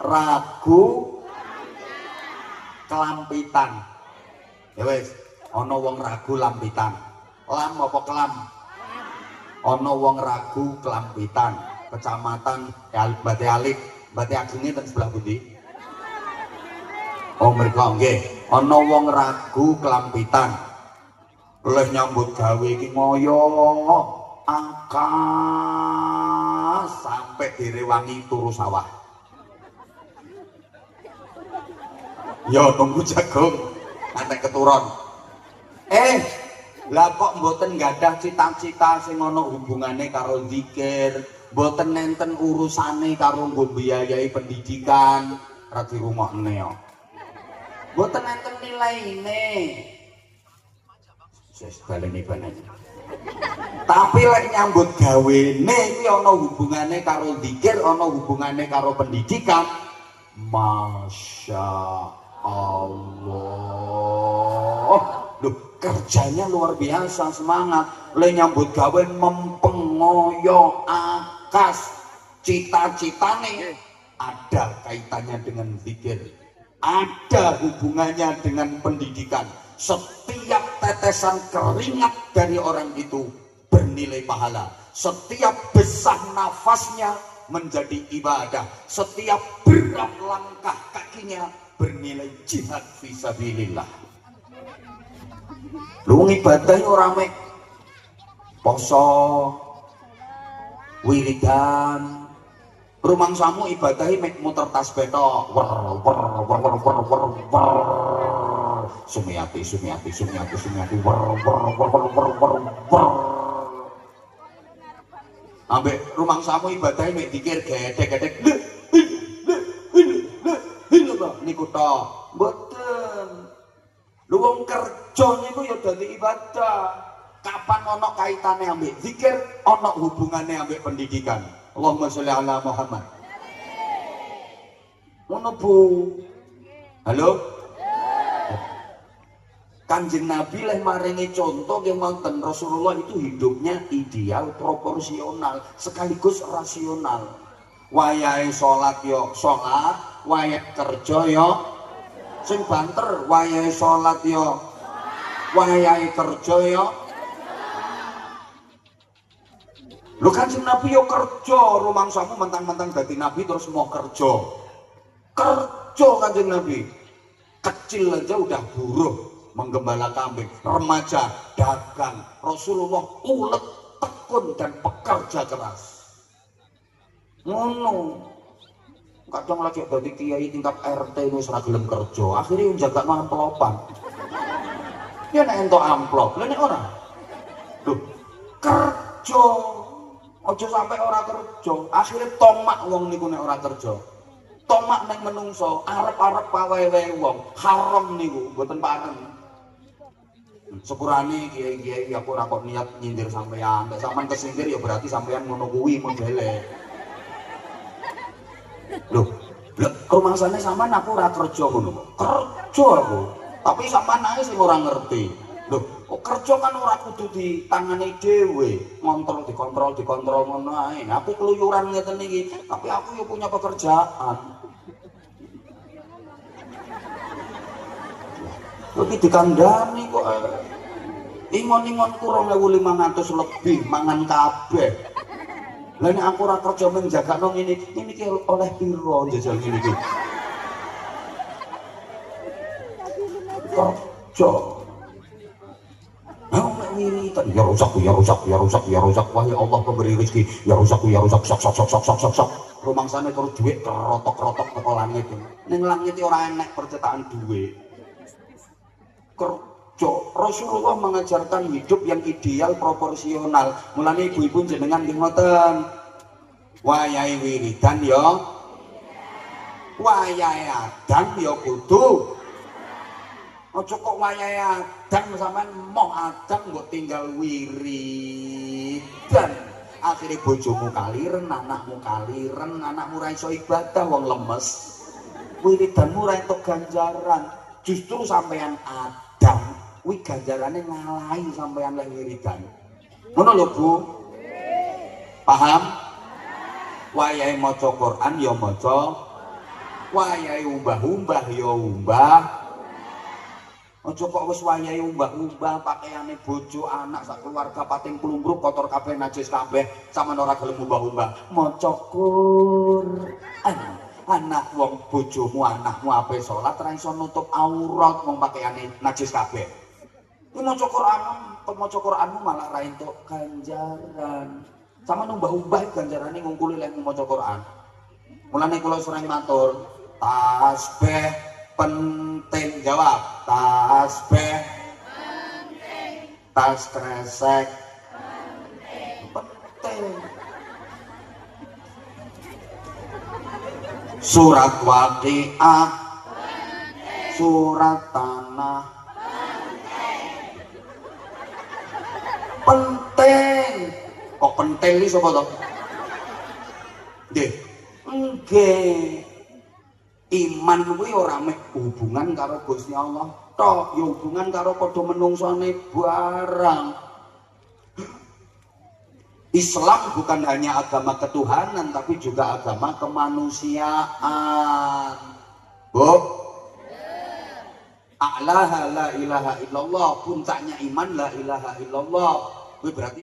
Ragu, kelampitan. Ya wes, ana wong ragu lampitan. Lam apa kelam? Ana wong ragu kelampitan. Kecamatan Bate Alif, Bate Agenge ten sebelah pundi? Oh mriko nggih. Ana wong ragu kelampitan. Oleh nyambut gawe iki ngoyo angkas sampai direwangi turu sawah. Ya tunggu jagung ngantek keturun. Lah kok mboten nggadah cita-cita sing ana hubungane karo zikir, mboten nenten urusane karo nggo mbiayai pendidikan, ra dirungokne yo. Mboten nenten nilaine. Ses baleni banget. Tapi lek nyambut gawene kuwi ana hubungane karo zikir, ana hubungane karo pendidikan. Masya Allah. Loh, kerjanya luar biasa, semangat. Lek nyambut gawe mempengoyo akas, cita-citane ada kaitannya dengan zikir, ada hubungannya dengan pendidikan. Setiap tetesan keringat dari orang itu bernilai pahala. Setiap besar nafasnya menjadi ibadah. Setiap berat langkah kakinya bernilai jihad fisabilillah. Lu ibadah ora mek poso, wiridan. Rumangsamu ibadahi mek muter tasbih tok. Sumiati ambek rumangsamu ibadahi mek dikir gedek-gedek niku tok. Mboten. Lu wong kerja niku ya dadi ibadah. Kapan ana kaitane ambek zikir, ana hubungane ambek pendidikan. Allahumma sholli ala Muhammad. Ngono Bu. Halo? Kanjeng Nabi leh maringi contoh yang wonten Rasulullah itu hidupnya ideal, proporsional, sekaligus rasional. Wayahe salat yo salat, wayahe kerja yo sing banter, wayahe salat yo wayahe kerja yo. Lho Kanjeng Nabi yo kerja, rumangsamu mentang-mentang dadi nabi terus mau kerja. Kerja Kanjeng Nabi. Kecil aja udah buruh menggembala kambing, remaja dagang. Rasulullah ulet, tekun dan pekerja keras. Ngono. Kadang lagi dadi kiai tingkat RT wis ora gelem kerja, akhirnya njaga amplopan. Ya nek entuk amplop, lha nek ora. Lho, kerja. Aja sampai ora kerja, akhirnya tomak wong niku nek ora kerja. Tomak neng menungso, arep-arep pawewe wong, haram niku, mboten pareng. Sepurane kiai-kiai aku ora kok niat nyindir sampean, nek sampean kesindir ya berarti sampean ngono kuwi modele. Loh, rumangsane sampean aku ora kerja ngono. Kerja aku, tapi sampean ae sing ora ngerti. Loh, kok kerja kan ora kudu ditangani dhewe, dikontrol ngono ae. Aku keluyuran ngeten iki, tapi aku ya punya pekerjaan. Tapi dikandani kok ingon-ingon kurang 1500 lebih mangan kabeh. Lah nek aku ora kerja menjagakno ngene iki oleh piro jajal ngene iki. Kerja. Wiritan ya rusak, wahai Allah pemberi rezeki, ya rusak, sok. Rumangsane terus dhuwit kerotok-kerotok teko langit. Ning langit ora enek percetakan dhuwit. Kerja. Rasulullah mengajarkan hidup yang ideal, proporsional. Mulane ibu-ibu jenengan nggih ngoten. Wayahe wiridan ya, wayahe adan ya kudu. Aja kok wayahe adang sampean moh adang mbok tinggal wiridan. Akhire bojomu kaliren, anakmu kaliren, anakmu ra iso ibadah wong lemes. Wiridanmu ra entuk ganjaran. Justru sampean adang kuwi ganjarane ngalahi sampean lek wiridan. Ngono lho Bu. Paham? Wayahe maca Quran ya maca. Wayahe umbah-umbah ya umbah. Aja kok wis wayahe umbah-umbah pakaiane bojo anak sak keluarga pating plumbruk kotor kabeh najis kabeh sampean ora gelem umbah-umbah maca Quran. Anak wong bojomu anakmu ape salat ora iso nutup aurat wong pakaiane najis kabeh. Iki maca Quranmu malah ra entuk ganjaran. Sampeyan umbah-umbah ganjarane ngungkuli lek maca Quran. Mulane kula sering matur, tasbih penting, jawab tasbih penting, tas kresek penting, surat waqiah penting, surat tanah penting. penting. Kok penting iki sapa to? Nggih. Nggih. Iman kuwi ora mek hubungan karo Gusti Allah tok, ya hubungan karo padha menungsone barang. Islam bukan hanya agama ketuhanan tapi juga agama kemanusiaan. Bu, a'laha la ilaha illallah, puncaknya iman la ilaha illallah. Kuwi berarti